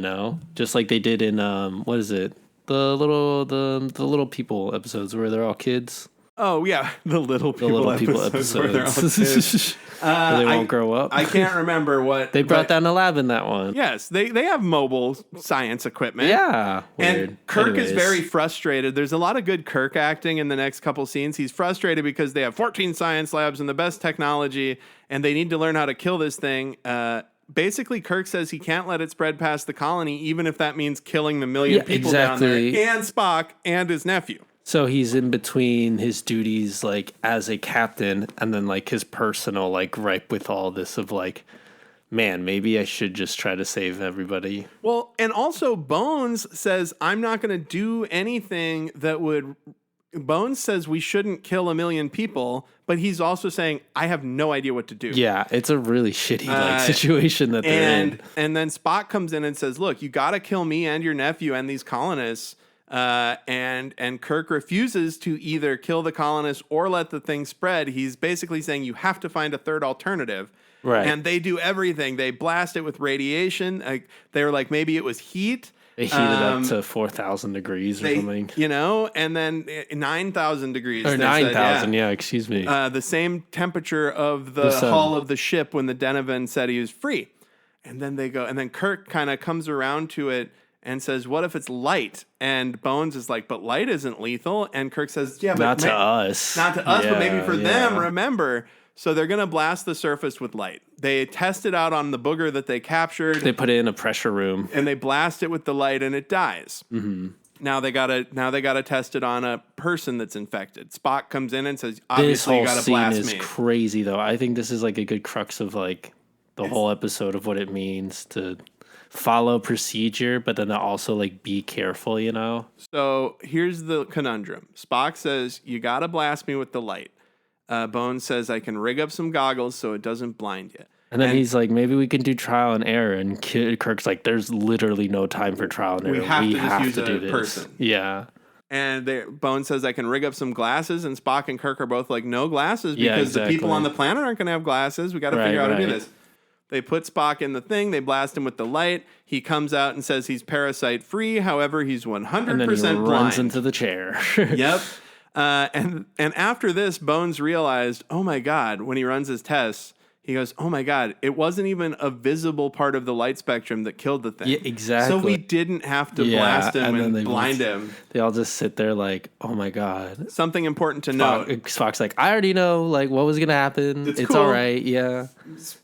just like they did in what is it? The little people episodes where they're all kids. Oh yeah, the little people episodes. Where they're all kids. They won't grow up. I can't remember what they brought down a lab in that one. Yes, they have mobile science equipment. Yeah, weird. And Kirk is very frustrated. There's a lot of good Kirk acting in the next couple scenes. He's frustrated because they have 14 science labs and the best technology, and they need to learn how to kill this thing. Basically, Kirk says he can't let it spread past the colony, even if that means killing the million people down there, and Spock and his nephew. So he's in between his duties, like, as a captain, and then, like, his personal, like, gripe with all this of, like, man, maybe I should just try to save everybody. Well, and also Bones says, I'm not going to do anything that would... Bones says we shouldn't kill a million people, but he's also saying, I have no idea what to do. Yeah, it's a really shitty situation that they're in. And then Spock comes in and says, look, you got to kill me and your nephew and these colonists. And Kirk refuses to either kill the colonists or let the thing spread. He's basically saying you have to find a third alternative. Right. And they do everything. They blast it with radiation. They were like, maybe it was heat. They heat it up to 4,000 degrees or something. And then 9,000 degrees. Or 9,000, excuse me. The same temperature of the hull of the ship when the Denovan said he was free. And then they go, and then Kirk kind of comes around to it and says, what if it's light? And Bones is like, but light isn't lethal. And Kirk says, yeah, but not to us. Not to us, but maybe for them, remember. So they're going to blast the surface with light. They test it out on the booger that they captured. They put it in a pressure room. And they blast it with the light and it dies. Mm-hmm. Now they gotta test it on a person that's infected. Spock comes in and says, obviously you gotta blast me. This whole scene is crazy though. I think this is like a good crux of like the whole episode of what it means to follow procedure, but then also like be careful, So here's the conundrum. Spock says, you gotta blast me with the light. Bones says, I can rig up some goggles so it doesn't blind you. And then he's like, maybe we can do trial and error. And Kirk's like, there's literally no time for trial and error. We have to do this. Person. Yeah. And Bones says, I can rig up some glasses. And Spock and Kirk are both like, no glasses because the people on the planet aren't going to have glasses. We got to figure out how to do this. They put Spock in the thing. They blast him with the light. He comes out and says he's parasite free. However, he's 100% and then he blind. runs into the chair. Yep. And after this, Bones realized, oh my God, when he runs his tests, he goes, oh my God, it wasn't even a visible part of the light spectrum that killed the thing. Yeah, exactly. So we didn't have to blast him and blind him. They all just sit there like, oh my God. Something important to note. Spock's like, I already know like what was going to happen. It's cool. All right. Yeah.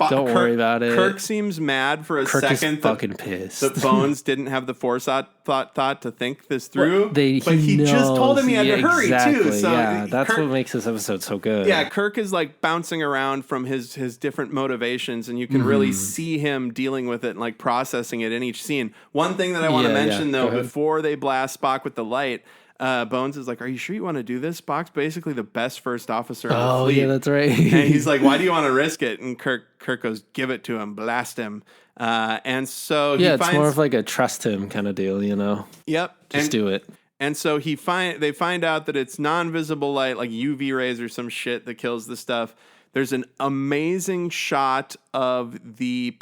Don't worry about it. Kirk seems mad for a second. Is fucking pissed. That Bones didn't have the forethought to think this through. But he just told him he had to hurry too. So that's what makes this episode so good. Yeah, Kirk is like bouncing around from his different motivations, and you can really see him dealing with it and like processing it in each scene. One thing that I want to mention though, before they blast Spock with the light, Bones is like, are you sure you want to do this? Spock's basically the best first officer in the fleet. Oh, yeah, that's right. And he's like, why do you want to risk it? And Kirk goes, give it to him, blast him. And so it's more of like a trust him kind of deal, you know? Yep. Just do it. And so they find out that it's non-visible light, like UV rays or some shit that kills the stuff. There's an amazing shot of the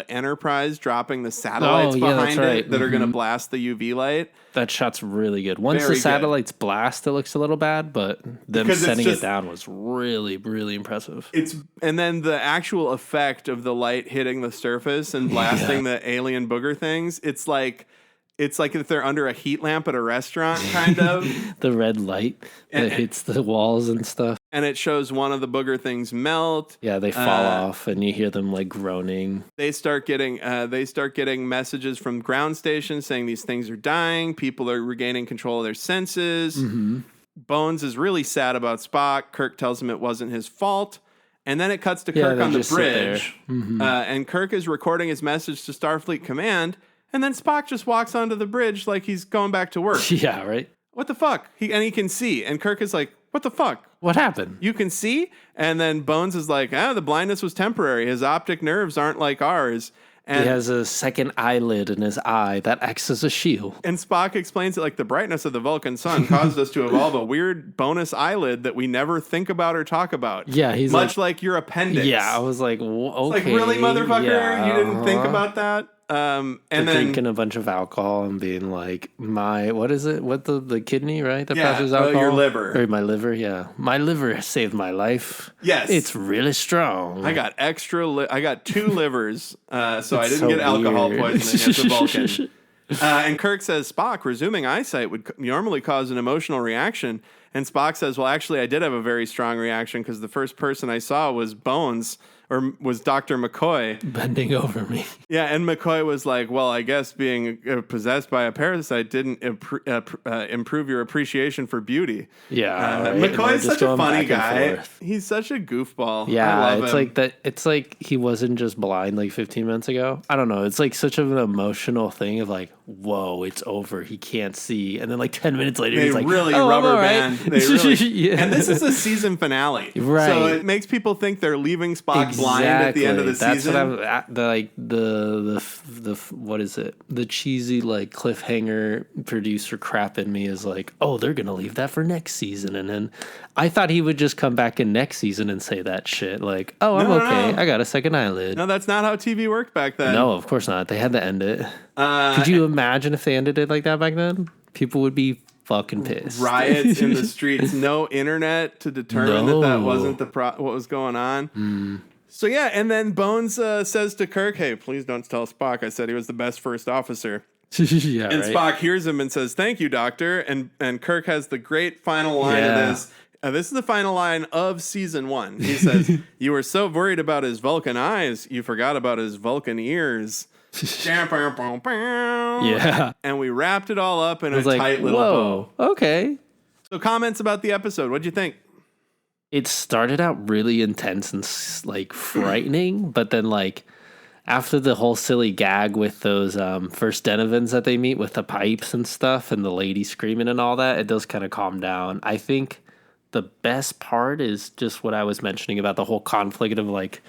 Enterprise dropping the satellites behind it that are going to blast the UV light. That shot's really good. Once the satellites blast, it looks a little bad, but them setting it down was really, really impressive. And then the actual effect of the light hitting the surface and blasting the alien booger things, it's like if they're under a heat lamp at a restaurant, kind of. The red light that hits the walls and stuff. And it shows one of the booger things melt. Yeah, they fall off, and you hear them like groaning. They start getting messages from ground stations saying these things are dying. People are regaining control of their senses. Mm-hmm. Bones is really sad about Spock. Kirk tells him it wasn't his fault. And then it cuts to Kirk on the bridge. Mm-hmm. And Kirk is recording his message to Starfleet Command. And then Spock just walks onto the bridge like he's going back to work. Yeah, right? What the fuck? He can see. And Kirk is like, what the fuck? What happened? You can see? And then Bones is like, the blindness was temporary. His optic nerves aren't like ours. And he has a second eyelid in his eye that acts as a shield. And Spock explains it like the brightness of the Vulcan sun caused us to evolve a weird bonus eyelid that we never think about or talk about. Yeah, he's much like your appendix. Yeah, I was like, okay. Like, really, motherfucker? Yeah, you didn't think about that? And then drinking a bunch of alcohol and being like, what is it? What the kidney, right? That passes alcohol? Your liver. Or my liver, yeah. My liver saved my life. Yes. It's really strong. I got I got 2 livers, so I didn't get alcohol poisoning as a Vulcan. And Kirk says, Spock, resuming eyesight would normally cause an emotional reaction. And Spock says, well, actually, I did have a very strong reaction because the first person I saw was Bones, or was Dr. McCoy. Bending over me. Yeah, and McCoy was like, well, I guess being possessed by a parasite didn't improve your appreciation for beauty. Yeah. Right. McCoy's such a funny guy. He's such a goofball. Yeah, I love it's him. like that. It's like he wasn't just blind like 15 minutes ago. I don't know. It's like such an emotional thing of like, whoa, it's over. He can't see. And then like 10 minutes later, he's like, really rubber band. They really, yeah. And this is a season finale. Right. So it makes people think they're leaving Spock blind at the end of the season. That's what I'm the what is it? The cheesy like cliffhanger producer crap in me is like, oh, they're gonna leave that for next season, and then I thought he would just come back in next season and say that shit like, oh, I'm okay. No. I got a second eyelid. No, that's not how TV worked back then. No, of course not. They had to end it. Could you imagine if they ended it like that back then? People would be fucking pissed. Riots in the streets. No internet to determine that wasn't what was going on. Mm. So yeah, and then Bones says to Kirk, hey, please don't tell Spock I said he was the best first officer. Yeah, and right? Spock hears him and says, thank you, Doctor. And Kirk has the great final line of this. This is the final line of season 1. He says, you were so worried about his Vulcan eyes, you forgot about his Vulcan ears. Yeah. And we wrapped it all up in a tight little bow. Okay. So comments about the episode. What'd you think? It started out really intense and like frightening, but then like after the whole silly gag with those first Denovans that they meet with the pipes and stuff and the lady screaming and all that, it does kind of calm down. I think the best part is just what I was mentioning about the whole conflict of like,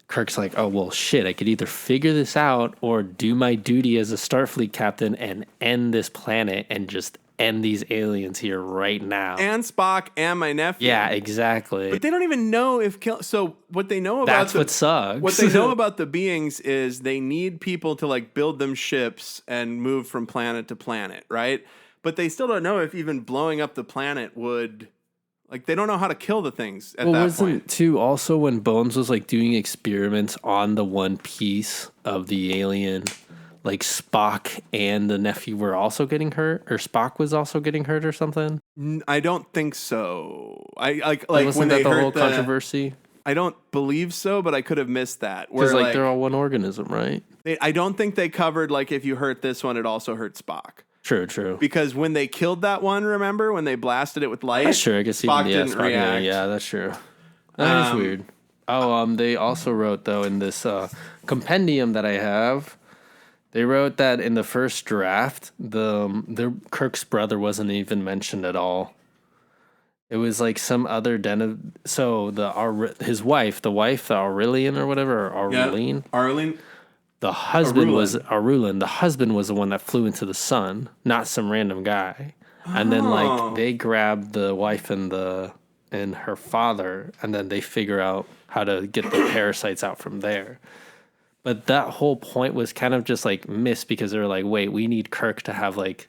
Kirk's like, oh, well, shit, I could either figure this out or do my duty as a Starfleet captain and end this planet and just and these aliens here right now. And Spock and my nephew. Yeah, exactly. But they don't even know if so what they know about That's what sucks. What they know about the beings is they need people to like build them ships and move from planet to planet, right? But they still don't know if even blowing up the planet would, like, they don't know how to kill the things at that wasn't point. too also when Bones was like doing experiments on the one piece of the alien, like Spock and the nephew were also getting hurt, or Spock was also getting hurt or something? I don't think so. I like Wasn't when that they the heard whole controversy? I don't believe so, but I could have missed that. Because Where like they're all one organism, right? I don't think they covered like if you hurt this one, it also hurt Spock. True. Because when they killed that one, remember when they blasted it with light? That's true. I guess Spock even didn't react. Yeah, that's true. That is weird. They also wrote though in this compendium that I have, they wrote that in the first draft, the Kirk's brother wasn't even mentioned at all. It was like some other his wife, the Aurelian or whatever, or Aureline. Yeah. Arlene. The husband was Arulin. The husband was the one that flew into the sun, not some random guy. And then like they grabbed the wife and her father, and then they figure out how to get the parasites out from there. But that whole point was kind of just like missed because they were like, wait, we need Kirk to have like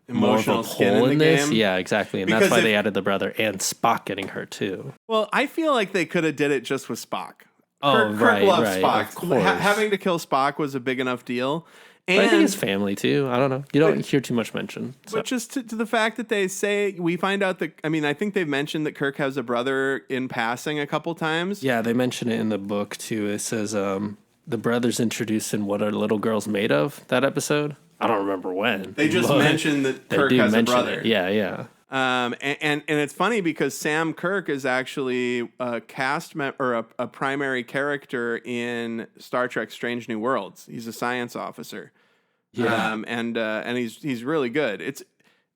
Emotional more of a skin pull in in the this. game. Yeah, exactly. And Because that's why they added the brother and Spock getting hurt too. Well, I feel like they could have did it just with Spock. Oh, Kirk loves right, Spock. of course. Having to kill Spock was a big enough deal. And But I think his family too. I don't know. You don't hear too much mention. So. But just to the fact that they say, we find out that, I mean, I think they've mentioned that Kirk has a brother in passing a couple times. Yeah, they mention it in the book too. It says the brother's introduced in What Are Little Girls Made Of, that episode. I don't remember when. They just mentioned that Kirk has a brother. It. Yeah. And it's funny because Sam Kirk is actually a a primary character in Star Trek: Strange New Worlds. He's a science officer. Yeah. And he's really good.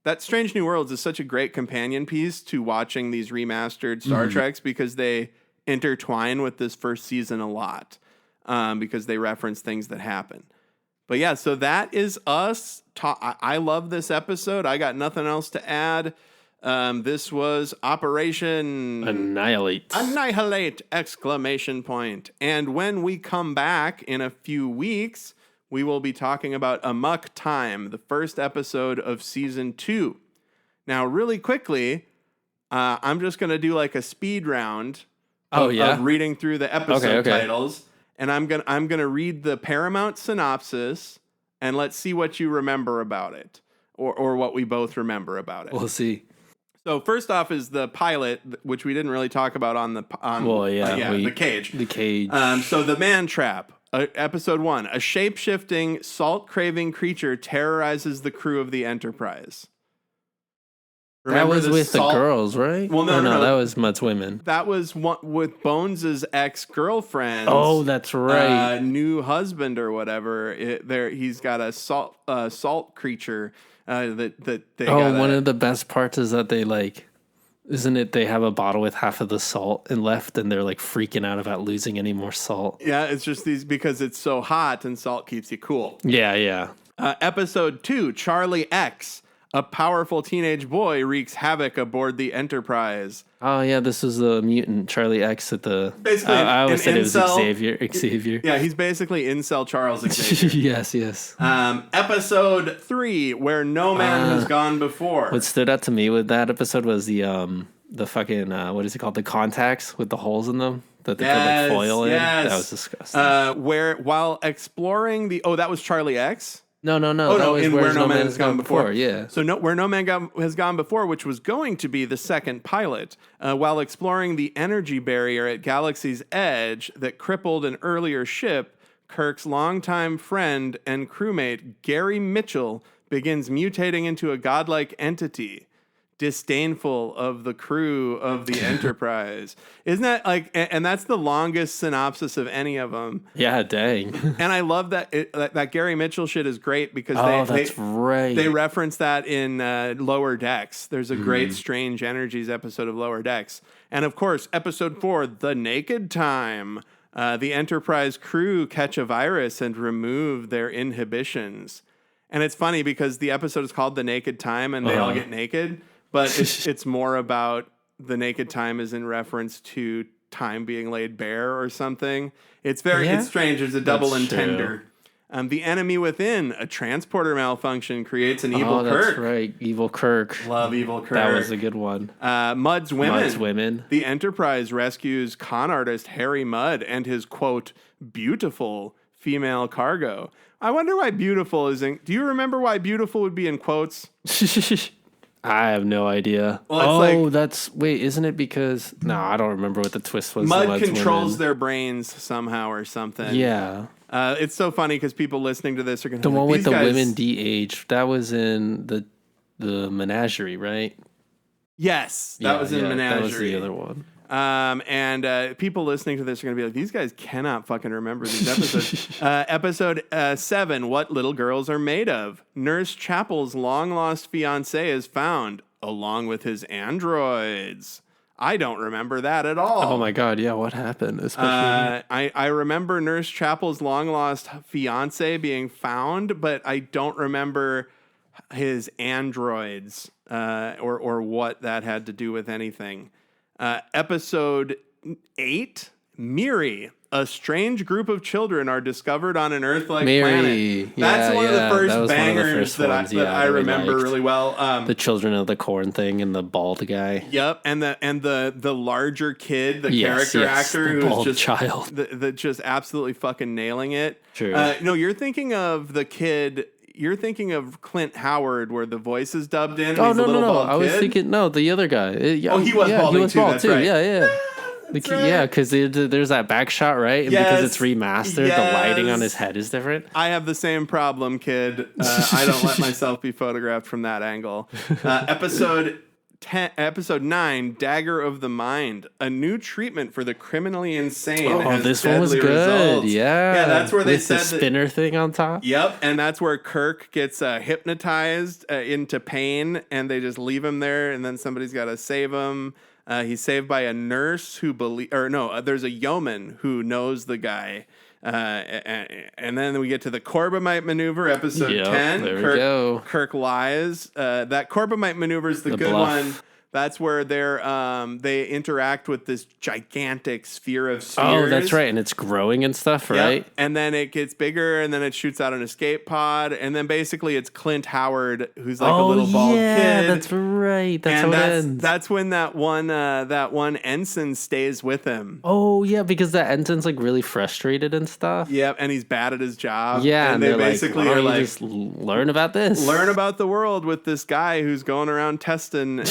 That Strange New Worlds is such a great companion piece to watching these remastered Star Treks because they intertwine with this first season a lot because they reference things that happen. But yeah, so that is us. I love this episode. I got nothing else to add. This was Operation Annihilate! Exclamation point. And when we come back in a few weeks, we will be talking about Amok Time, the first episode of season 2. Now, really quickly, I'm just going to do like a speed round of reading through the episode titles. And I'm gonna read the Paramount synopsis, and let's see what you remember about it, or what we both remember about it. We'll see. So first off is the pilot, which we didn't really talk about on the the cage. The cage. So the Man Trap, episode 1: a shape-shifting, salt-craving creature terrorizes the crew of the Enterprise. Remember that was with the girls, right? Well, no, that was Mutt's women. That was one with Bones' ex-girlfriend. Oh, that's right. New husband or whatever. He's got a salt creature that they. Oh, one of the best parts is that they like, isn't it? They have a bottle with half of the salt and left, and they're like freaking out about losing any more salt. Yeah, it's just these because it's so hot and salt keeps you cool. Yeah. Episode 2, Charlie X. A powerful teenage boy wreaks havoc aboard the Enterprise. Oh yeah, this is the mutant Charlie X at the. Basically, I always said it was incel. Xavier. Yeah, he's basically incel Charles Xavier. Yes. Episode 3, Where No Man Has Gone Before. What stood out to me with that episode was the fucking what is it called? The contacts with the holes in them that they put like foil in. That was disgusting. While exploring that was Charlie X. No. That was in Where No Man Has Gone Before. Yeah. So Where No Man Has Gone Before, which was going to be the second pilot, while exploring the energy barrier at Galaxy's Edge that crippled an earlier ship, Kirk's longtime friend and crewmate Gary Mitchell begins mutating into a godlike entity, disdainful of the crew of the Enterprise. Isn't that like, and that's the longest synopsis of any of them. Yeah, dang. And I love that that Gary Mitchell shit is great because they reference that in Lower Decks. There's a great Strange Energies episode of Lower Decks. And of course, episode 4, The Naked Time. The Enterprise crew catch a virus and remove their inhibitions. And it's funny because the episode is called The Naked Time and they all get naked, but it's more about the naked time is in reference to time being laid bare or something. It's it's strange. There's a double entender. The enemy within, a transporter malfunction creates an evil Kirk. That's right. Evil Kirk. Love evil Kirk. That was a good one. Mudd's Women. The Enterprise rescues con artist Harry Mudd and his, quote, beautiful female cargo. I wonder why beautiful isn't... Do you remember why beautiful would be in quotes? I have no idea. Well, wait, isn't it because... No, I don't remember what the twist was. Mudd controls their brains somehow or something. Yeah. It's so funny because people listening to this are going to... The one with the women de-age, that was in the Menagerie, right? Yes, that was in Menagerie. That was the other one. And people listening to this are going to be like, these guys cannot fucking remember these episodes. Episode 7, What Little Girls Are Made Of. Nurse Chapel's long-lost fiancé is found, along with his androids. I don't remember that at all. Oh my God, yeah, what happened? Especially I remember Nurse Chapel's long-lost fiancé being found, but I don't remember his androids or what that had to do with anything. Episode 8, Miri. A strange group of children are discovered on an Earth-like planet. That's one of the first bangers that I remember really well. The children of the corn thing and the bald guy. Yep, and the larger kid, the character actor the who's just child, the just absolutely fucking nailing it. True. No, you're thinking of the kid. You're thinking of Clint Howard, where the voice is dubbed in. Oh, no. I was thinking, the other guy. He was balding too. That's right. Yeah. Yeah, because there's that back shot, right? And because it's remastered, the lighting on his head is different. I have the same problem, kid. I don't let myself be photographed from that angle. Episode 9, Dagger of the Mind. A new treatment for the criminally insane. Oh, this one was good. Results. Yeah, that's where they said the spinner thing on top. Yep, and that's where Kirk gets hypnotized into pain, and they just leave him there, and then somebody's got to save him. He's saved by a nurse there's a yeoman who knows the guy. And then we get to the Corbomite maneuver, episode 10. There we go. Kirk lies. That Corbomite maneuver is the good bluff. one. That's where they interact with this gigantic sphere of spheres. Oh, that's right. And it's growing and stuff, right? Yep. And then it gets bigger, and then it shoots out an escape pod. And then basically it's Clint Howard, who's like a little bald kid. That's right. That's how it ends. That's when that one ensign stays with him. Oh, yeah, because that ensign's like really frustrated and stuff. Yep, and he's bad at his job. Yeah, and they basically are like, just learn about this. Learn about the world with this guy who's going around testing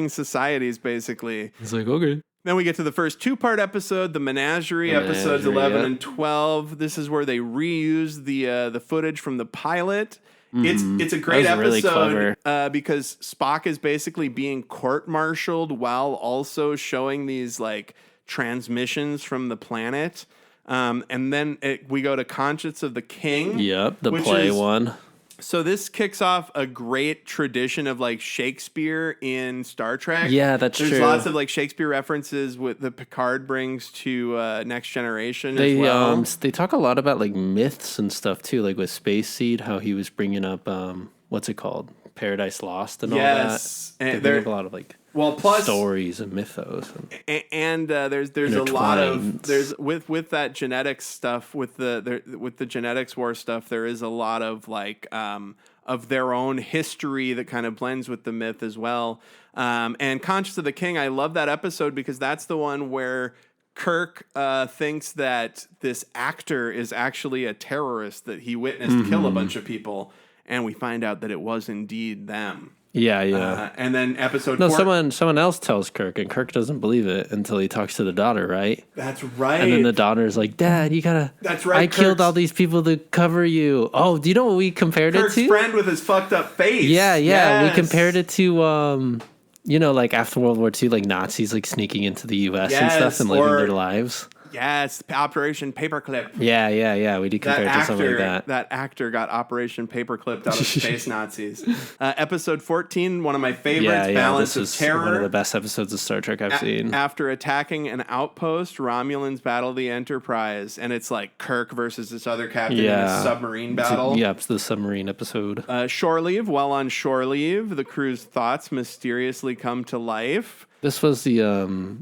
societies, basically. It's like, okay. Then we get to the first 2-part episode, the Menagerie, episodes 11 and 12. This is where they reuse the footage from the pilot. It's a great episode really clever. Because Spock is basically being court-martialed while also showing these like transmissions from the planet. And then we go to Conscience of the King. Yep, the play one. So this kicks off a great tradition of like Shakespeare in Star Trek. Yeah, that's true. There's lots of like Shakespeare references with the Picard brings to Next Generation as well. They talk a lot about like myths and stuff too, like with Space Seed, how he was bringing up what's it called, Paradise Lost and all that. Yes, and there's a lot of like stories and mythos, and there's a lot of with that genetics stuff with the genetics war stuff. There is a lot of like of their own history that kind of blends with the myth as well. And Conscious of the King, I love that episode because that's the one where Kirk thinks that this actor is actually a terrorist that he witnessed kill a bunch of people, and we find out that it was indeed them. Yeah. And then episode 4... someone else tells Kirk, and Kirk doesn't believe it until he talks to the daughter, right? That's right. And then the daughter's like, Dad, you gotta... That's right. I killed all these people to cover you. Oh, do you know what we compared Kirk's it to? Kirk's friend with his fucked up face. Yeah. Yes. We compared it to, like after World War II, like Nazis like sneaking into the U.S. and stuff and living their lives. Yes, Operation Paperclip. Yeah. We did compare it to something like that. That actor got Operation Paperclipped out of Space Nazis. Episode 14, one of my favorites, Balance of Terror. One of the best episodes of Star Trek I've seen. After attacking an outpost, Romulans battle the Enterprise, and it's like Kirk versus this other captain in a submarine battle. It's the submarine episode. Shore leave. While on shore leave, the crew's thoughts mysteriously come to life. This was the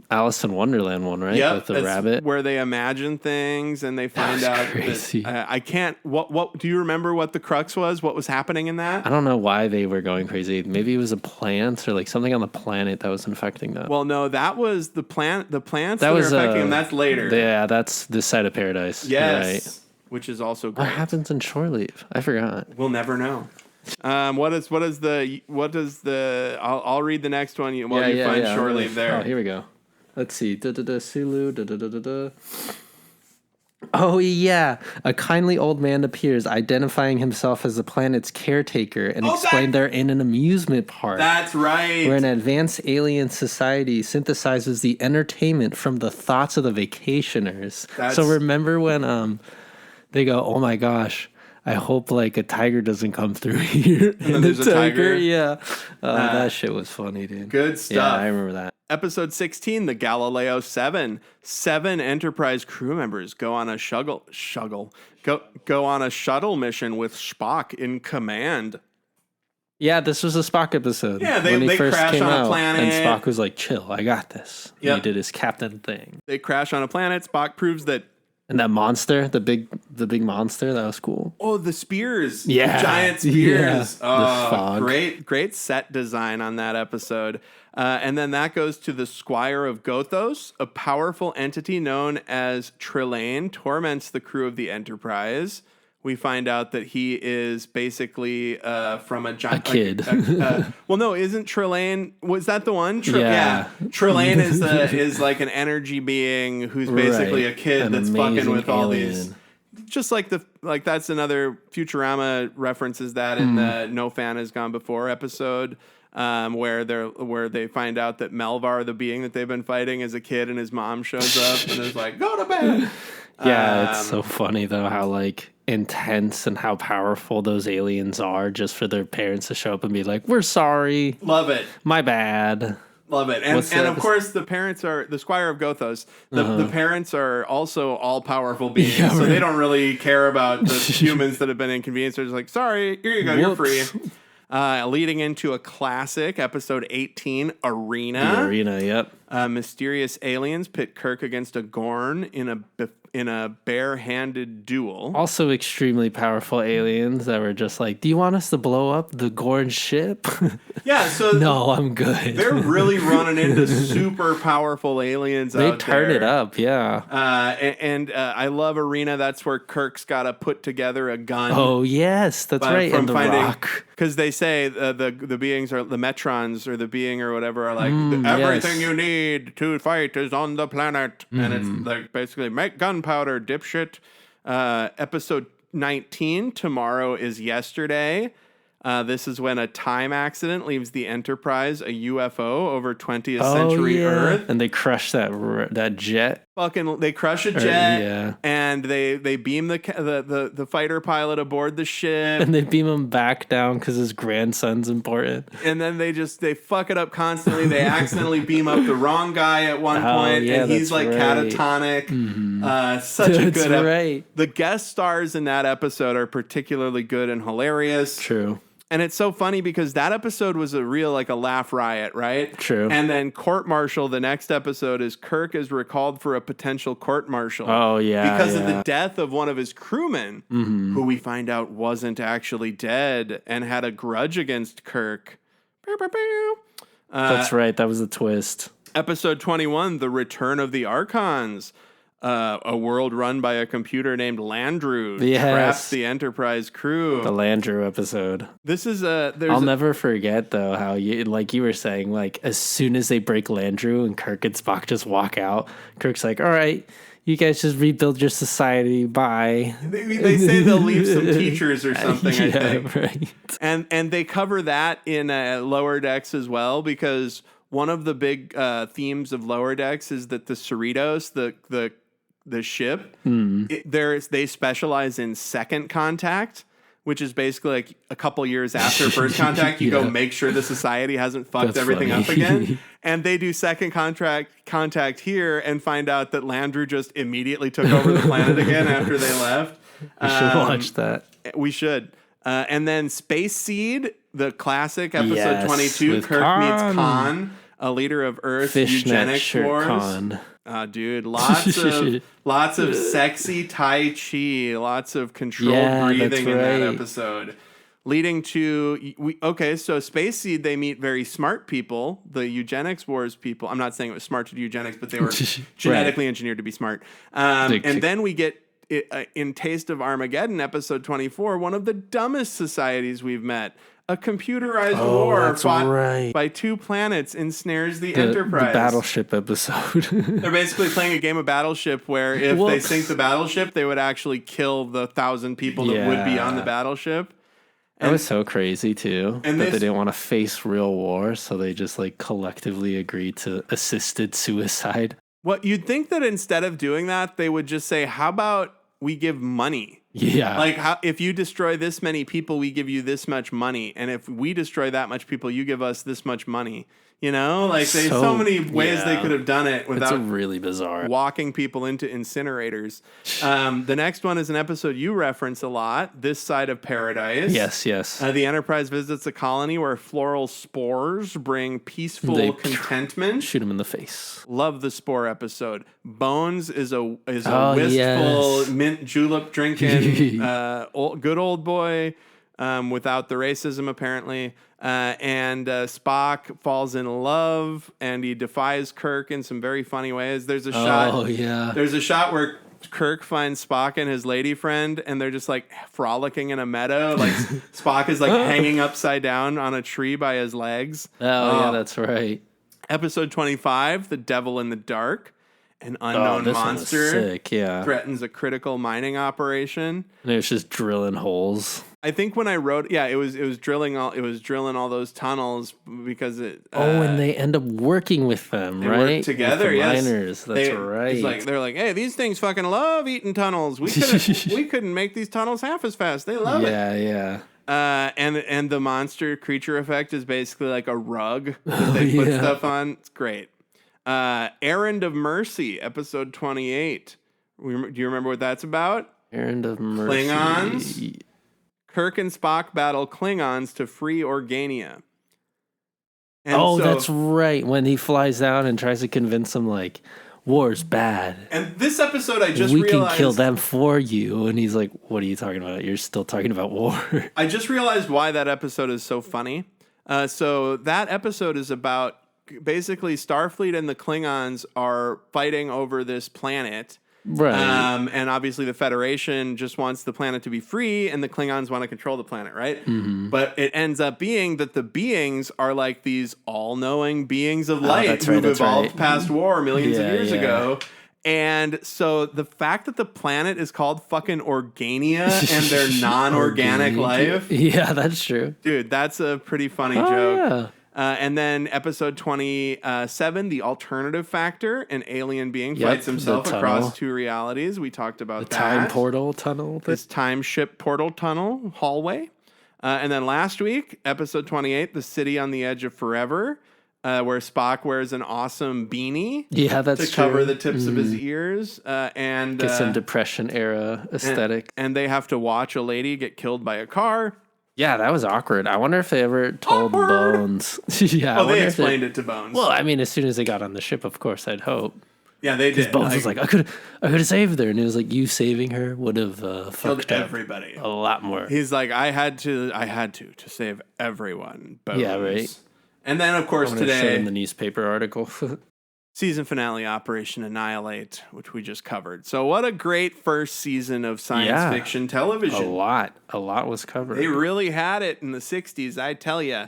Alice in Wonderland one, right? Yep, with the rabbit, where they imagine things and they find out. Crazy. That, I can't. What do you remember? What the crux was? What was happening in that? I don't know why they were going crazy. Maybe it was a plant or like something on the planet that was infecting them. Well, no, that was the plant. The plants that were affecting them. That's later. Yeah, that's this side of paradise. Yes, right. Which is also great. What happens in shore leave? I forgot. We'll never know. What does the I'll read the next one while you find shore leave there. Oh, here we go. Let's see. Sulu. Oh yeah, a kindly old man appears, identifying himself as the planet's caretaker, and explained they're in an amusement park. That's right. Where an advanced alien society synthesizes the entertainment from the thoughts of the vacationers. So remember when they go, "Oh my gosh, I hope like a tiger doesn't come through here." And there's a tiger. Yeah. That shit was funny, dude. Good stuff. Yeah, I remember that. Episode 16, the Galileo 7. 7 Enterprise crew members go on a shuttle mission with Spock in command. Yeah, this was a Spock episode. Yeah, they first crash came on out, a planet. and Spock was like, "Chill, I got this." Yep. He did his captain thing. They crash on a planet. Spock proves that. And that monster, the big monster, that was cool. Oh, the spears. Yeah. Giant spears. Yeah. Great set design on that episode. And then that goes to the Squire of Gothos, a powerful entity known as Trelane, torments the crew of the Enterprise. We find out that he is basically from a giant kid. Well, no, isn't Trelane? Was that the one? Yeah. Trelane is like an energy being who's basically a kid that's fucking with all these. Just like that's another Futurama references that in the No Fan Has Gone Before episode. Where they find out that Melvar, the being that they've been fighting as a kid, and his mom shows up and is like, "Go to bed." Yeah, it's so funny though how like intense and how powerful those aliens are, just for their parents to show up and be like, "We're sorry, love it, my bad." Love it. And of course, the parents are the Squire of Gothos. The parents are also all powerful beings, so they don't really care about the humans that have been inconvenienced. They're just like, "Sorry, here you go, you're free." Leading into a classic, episode 18, Arena. The Arena, yep. Mysterious aliens pit Kirk against a Gorn in a bare-handed duel. Also extremely powerful aliens that were just like, "Do you want us to blow up the Gorn ship?" Yeah, so no, I'm good. They're really running into super powerful aliens out there. They turn it up, yeah. And I love Arena. That's where Kirk's got to put together a gun. Oh, yes, that's right, and the rock. Because they say the beings are, the Metrons or the being or whatever are like, everything you need to fight is on the planet. And it's like basically, make gunpowder, dipshit. Episode 19, Tomorrow is Yesterday. This is when a time accident leaves the Enterprise, a UFO, over 20th century Earth. And they crush that jet. They crush a jet, and they beam the fighter pilot aboard the ship, and they beam him back down because his grandson's important. And then they fuck it up constantly. They accidentally beam up the wrong guy at one point, and he's like catatonic. Such a good episode. The guest stars in that episode are particularly good and hilarious. True. And it's so funny because that episode was a real, like a laugh riot, right? True. And then Court Martial, the next episode is Kirk is recalled for a potential court martial. Oh, yeah. Because of the death of one of his crewmen, who we find out wasn't actually dead and had a grudge against Kirk. That's right. That was a twist. Episode 21, The Return of the Archons. A world run by a computer named Landru traps the Enterprise crew. The Landru episode. This is I'll never forget though how you were saying, like as soon as they break Landru and Kirk and Spock just walk out, Kirk's like, "All right, you guys just rebuild your society. Bye." They say they'll leave some teachers or something. I think. Right. And they cover that in Lower Decks as well, because one of the big themes of Lower Decks is that the Cerritos, the the ship. They specialize in second contact, which is basically like a couple years after first contact. You go make sure the society hasn't fucked everything up again. And they do second contact here and find out that Landru just immediately took over the planet again after they left. We should watch that. We should. And then Space Seed, the classic episode 22, Kirk meets Khan, a leader of Earth's eugenics wars. Khan. Dude, lots of sexy Tai Chi, lots of controlled breathing in that episode. Leading to, so Space Seed, they meet very smart people, the eugenics wars people. I'm not saying it was smart to do eugenics, but they were genetically engineered to be smart. And then we get, in Taste of Armageddon, episode 24, one of the dumbest societies we've met. A computerized war fought by two planets ensnares the Enterprise. The Battleship episode. They're basically playing a game of Battleship where if they sink the battleship, they would actually kill the 1,000 people that would be on the battleship. That was so crazy, too. And that they didn't want to face real war, so they just like collectively agreed to assisted suicide. Well, you'd think that instead of doing that, they would just say, how about we give money? Yeah. Like, if you destroy this many people, we give you this much money. And if we destroy that much people, you give us this much money. You know? Like, there's so many ways they could have done it without really bizarre walking people into incinerators. The next one is an episode you reference a lot, This Side of Paradise. Yes. The Enterprise visits a colony where floral spores bring peaceful contentment. Shoot them in the face. Love the spore episode. Bones is a wistful mint julep drinking good old boy without the racism apparently. And Spock falls in love and he defies Kirk in some very funny ways. There's a shot. There's a shot where Kirk finds Spock and his lady friend and they're just like frolicking in a meadow. Like Spock is like hanging upside down on a tree by his legs. Yeah, that's right. Episode 25, The Devil in the Dark. An unknown monster threatens a critical mining operation. And it was just drilling holes. I think when I wrote, it was drilling all those tunnels because it. And they end up working with them, right? Work together, with the miners. That's right. They're like, hey, these things fucking love eating tunnels. We couldn't make these tunnels half as fast. They love it. Yeah. And the monster creature effect is basically like a rug that they put stuff on. It's great. Errand of Mercy, episode 28. Do you remember what that's about? Errand of Mercy. Klingons. Kirk and Spock battle Klingons to free Organia. And that's right. When he flies down and tries to convince them, like, war's bad. And this episode, I just realized... We can kill them for you. And he's like, what are you talking about? You're still talking about war. I just realized why that episode is so funny. So that episode is about... Basically, Starfleet and the Klingons are fighting over this planet. Right. And obviously the Federation just wants the planet to be free and the Klingons want to control the planet, right? Mm-hmm. But it ends up being that the beings are like these all-knowing beings of light who've evolved past war millions of years ago. And so the fact that the planet is called fucking Organia and their non-organic life. Yeah, that's true. Dude, that's a pretty funny joke. Yeah. And then episode 27, The Alternative Factor, an alien being fights himself across two realities. We talked about the time portal tunnel. This time ship portal tunnel hallway. And then last week, episode 28, The City on the Edge of Forever, where Spock wears an awesome beanie. Yeah, that's to cover the tips of his ears. And get some Depression era aesthetic. And they have to watch a lady get killed by a car. Yeah, that was awkward. I wonder if they ever told Bones. They explained it to Bones. Well, I mean, as soon as they got on the ship, of course, I'd hope. Yeah, they did. Bones was like, I could have saved her, and it was like, you saving her would have killed everybody a lot more. He's like, I had to save everyone. Bones. Yeah, right. And then, of course, today in the newspaper article. Season finale, Operation Annihilate, which we just covered. So what a great first season of science fiction television. A lot was covered. They really had it in the 60s, I tell you.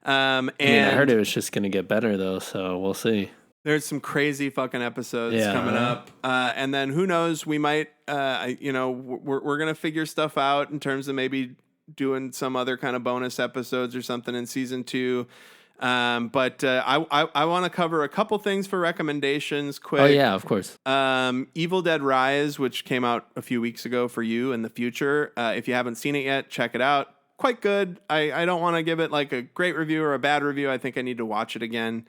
I heard it was just going to get better, though, so we'll see. There's some crazy fucking episodes coming up. And then who knows, we might, we're going to figure stuff out in terms of maybe doing some other kind of bonus episodes or something in season 2. But I want to cover a couple things for recommendations quick. Oh, yeah, of course. Evil Dead Rise, which came out a few weeks ago for you in the future. If you haven't seen it yet, check it out. Quite good. I don't want to give it like a great review or a bad review. I think I need to watch it again.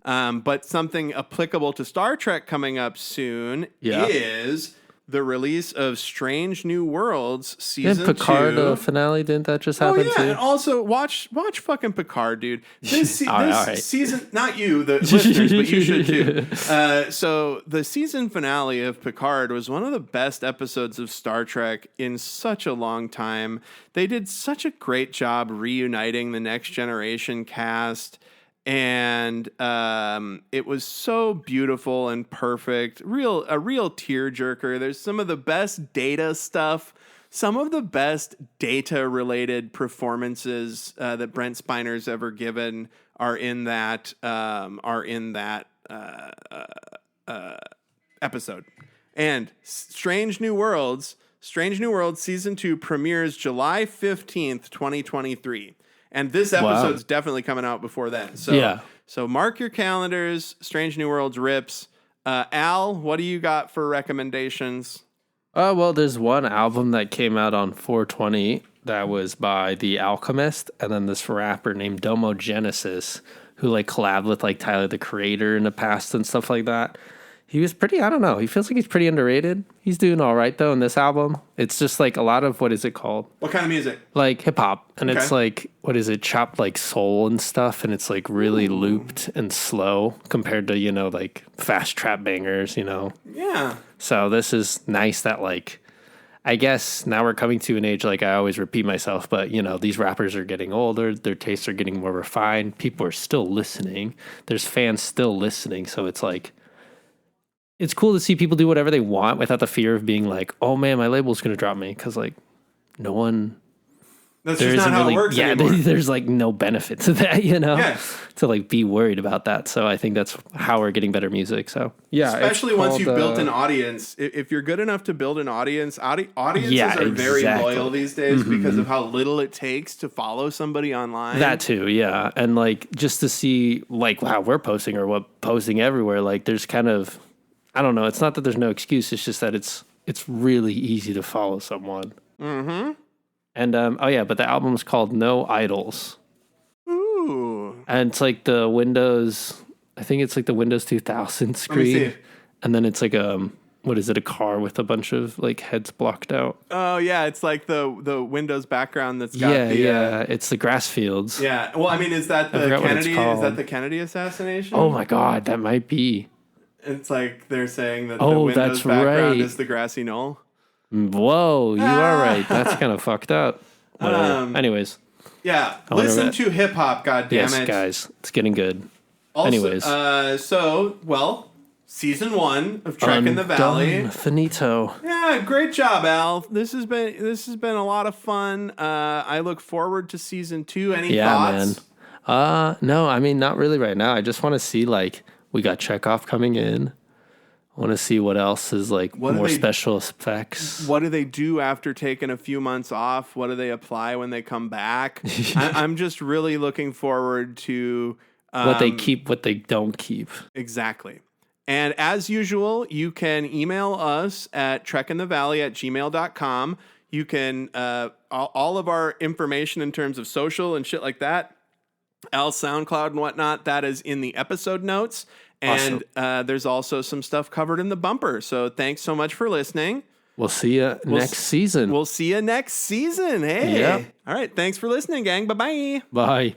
But something applicable to Star Trek coming up soon is the release of Strange New Worlds season 2. Picard finale, didn't that just happen too? And also watch fucking Picard, dude. This All right. season, not you, the listeners, but you should too. So the season finale of Picard was one of the best episodes of Star Trek in such a long time. They did such a great job reuniting the Next Generation cast. And it was so beautiful and perfect. A real tearjerker. There's some of the best Data stuff, some of the best Data-related performances that Brent Spiner's ever given are in that episode. And Strange New Worlds season 2 premieres July 15th, 2023. And this episode's definitely coming out before then. So mark your calendars. Strange New Worlds rips. Al, what do you got for recommendations? Well, there's one album that came out on 420 that was by The Alchemist, and then this rapper named Domo Genesis, who like collabed with like Tyler the Creator in the past and stuff like that. He was pretty, I don't know. He feels like he's pretty underrated. He's doing all right, though, in this album. It's just like a lot of, what is it called? What kind of music? Like hip hop. And it's like, what is it? Chopped like soul and stuff. And it's like really looped and slow compared to, you know, like fast trap bangers, you know? Yeah. So this is nice that like, I guess now we're coming to an age, like I always repeat myself, but you know, these rappers are getting older. Their tastes are getting more refined. People are still listening. There's fans still listening. So it's like, it's cool to see people do whatever they want without the fear of being like, oh man, my label's going to drop me. Cause like no one, that's just not how it works anymore. There's like no benefit to that, you know, yeah. To like be worried about that. So I think that's how we're getting better music. So yeah, especially once you've built an audience, if you're good enough to build an audience, audiences are very loyal these days because of how little it takes to follow somebody online. That too. Yeah. And like, just to see like how we're posting or what posting everywhere, like there's kind of, I don't know. It's not that there's no excuse. It's just that it's really easy to follow someone. Mm-hmm. And but the album's called No Idols. Ooh. And it's like the Windows. I think it's like the Windows 2000 screen. Let me see. And then it's like what is it? A car with a bunch of like heads blocked out. Oh yeah, it's like the Windows background that's got It's the grass fields. Yeah. Well, I mean, is that the Kennedy? Is that the Kennedy assassination? Oh my God, that might be. It's like they're saying that the Windows background is the grassy knoll. Whoa, you are right. That's kind of fucked up. Anyways. Yeah, listen to hip hop, goddammit. Yes, guys, it's getting good. Also, anyways. Season 1 of Trek in the Valley. Finito. Yeah, great job, Al. This has been a lot of fun. I look forward to season 2. Any thoughts? Man. No, I mean, not really right now. I just want to see like, we got Chekhov coming in. I want to see what else is like more special effects. What do they do after taking a few months off? What do they apply when they come back? I'm just really looking forward to what they keep, what they don't keep. Exactly. And as usual, you can email us at trekinthevalley@gmail.com. You can, all of our information in terms of social and shit like that, Al's SoundCloud and whatnot, that is in the episode notes. And awesome. There's also some stuff covered in the bumper. So thanks so much for listening. We'll see you next season. We'll see you next season. Hey. Yep. All right. Thanks for listening, gang. Bye-bye. Bye.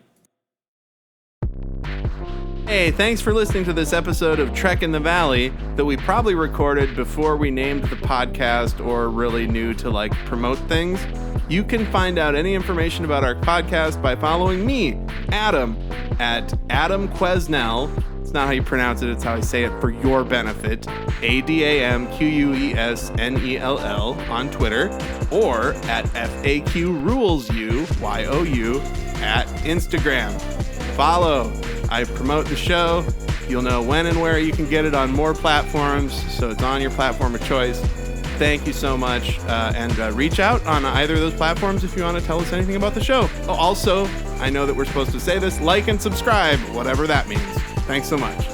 Hey, thanks for listening to this episode of Trek in the Valley that we probably recorded before we named the podcast or really knew to like promote things. You can find out any information about our podcast by following me, Adam, at Adam Quesnell. It's not how you pronounce it, it's how I say it for your benefit. ADAMQUESNELL on Twitter, or at FAQRulesU at Instagram. Follow. I promote the show. You'll know when and where you can get it on more platforms, so it's on your platform of choice. Thank you so much, and reach out on either of those platforms if you want to tell us anything about the show. Also, I know that we're supposed to say this. Like and subscribe, whatever that means. Thanks so much.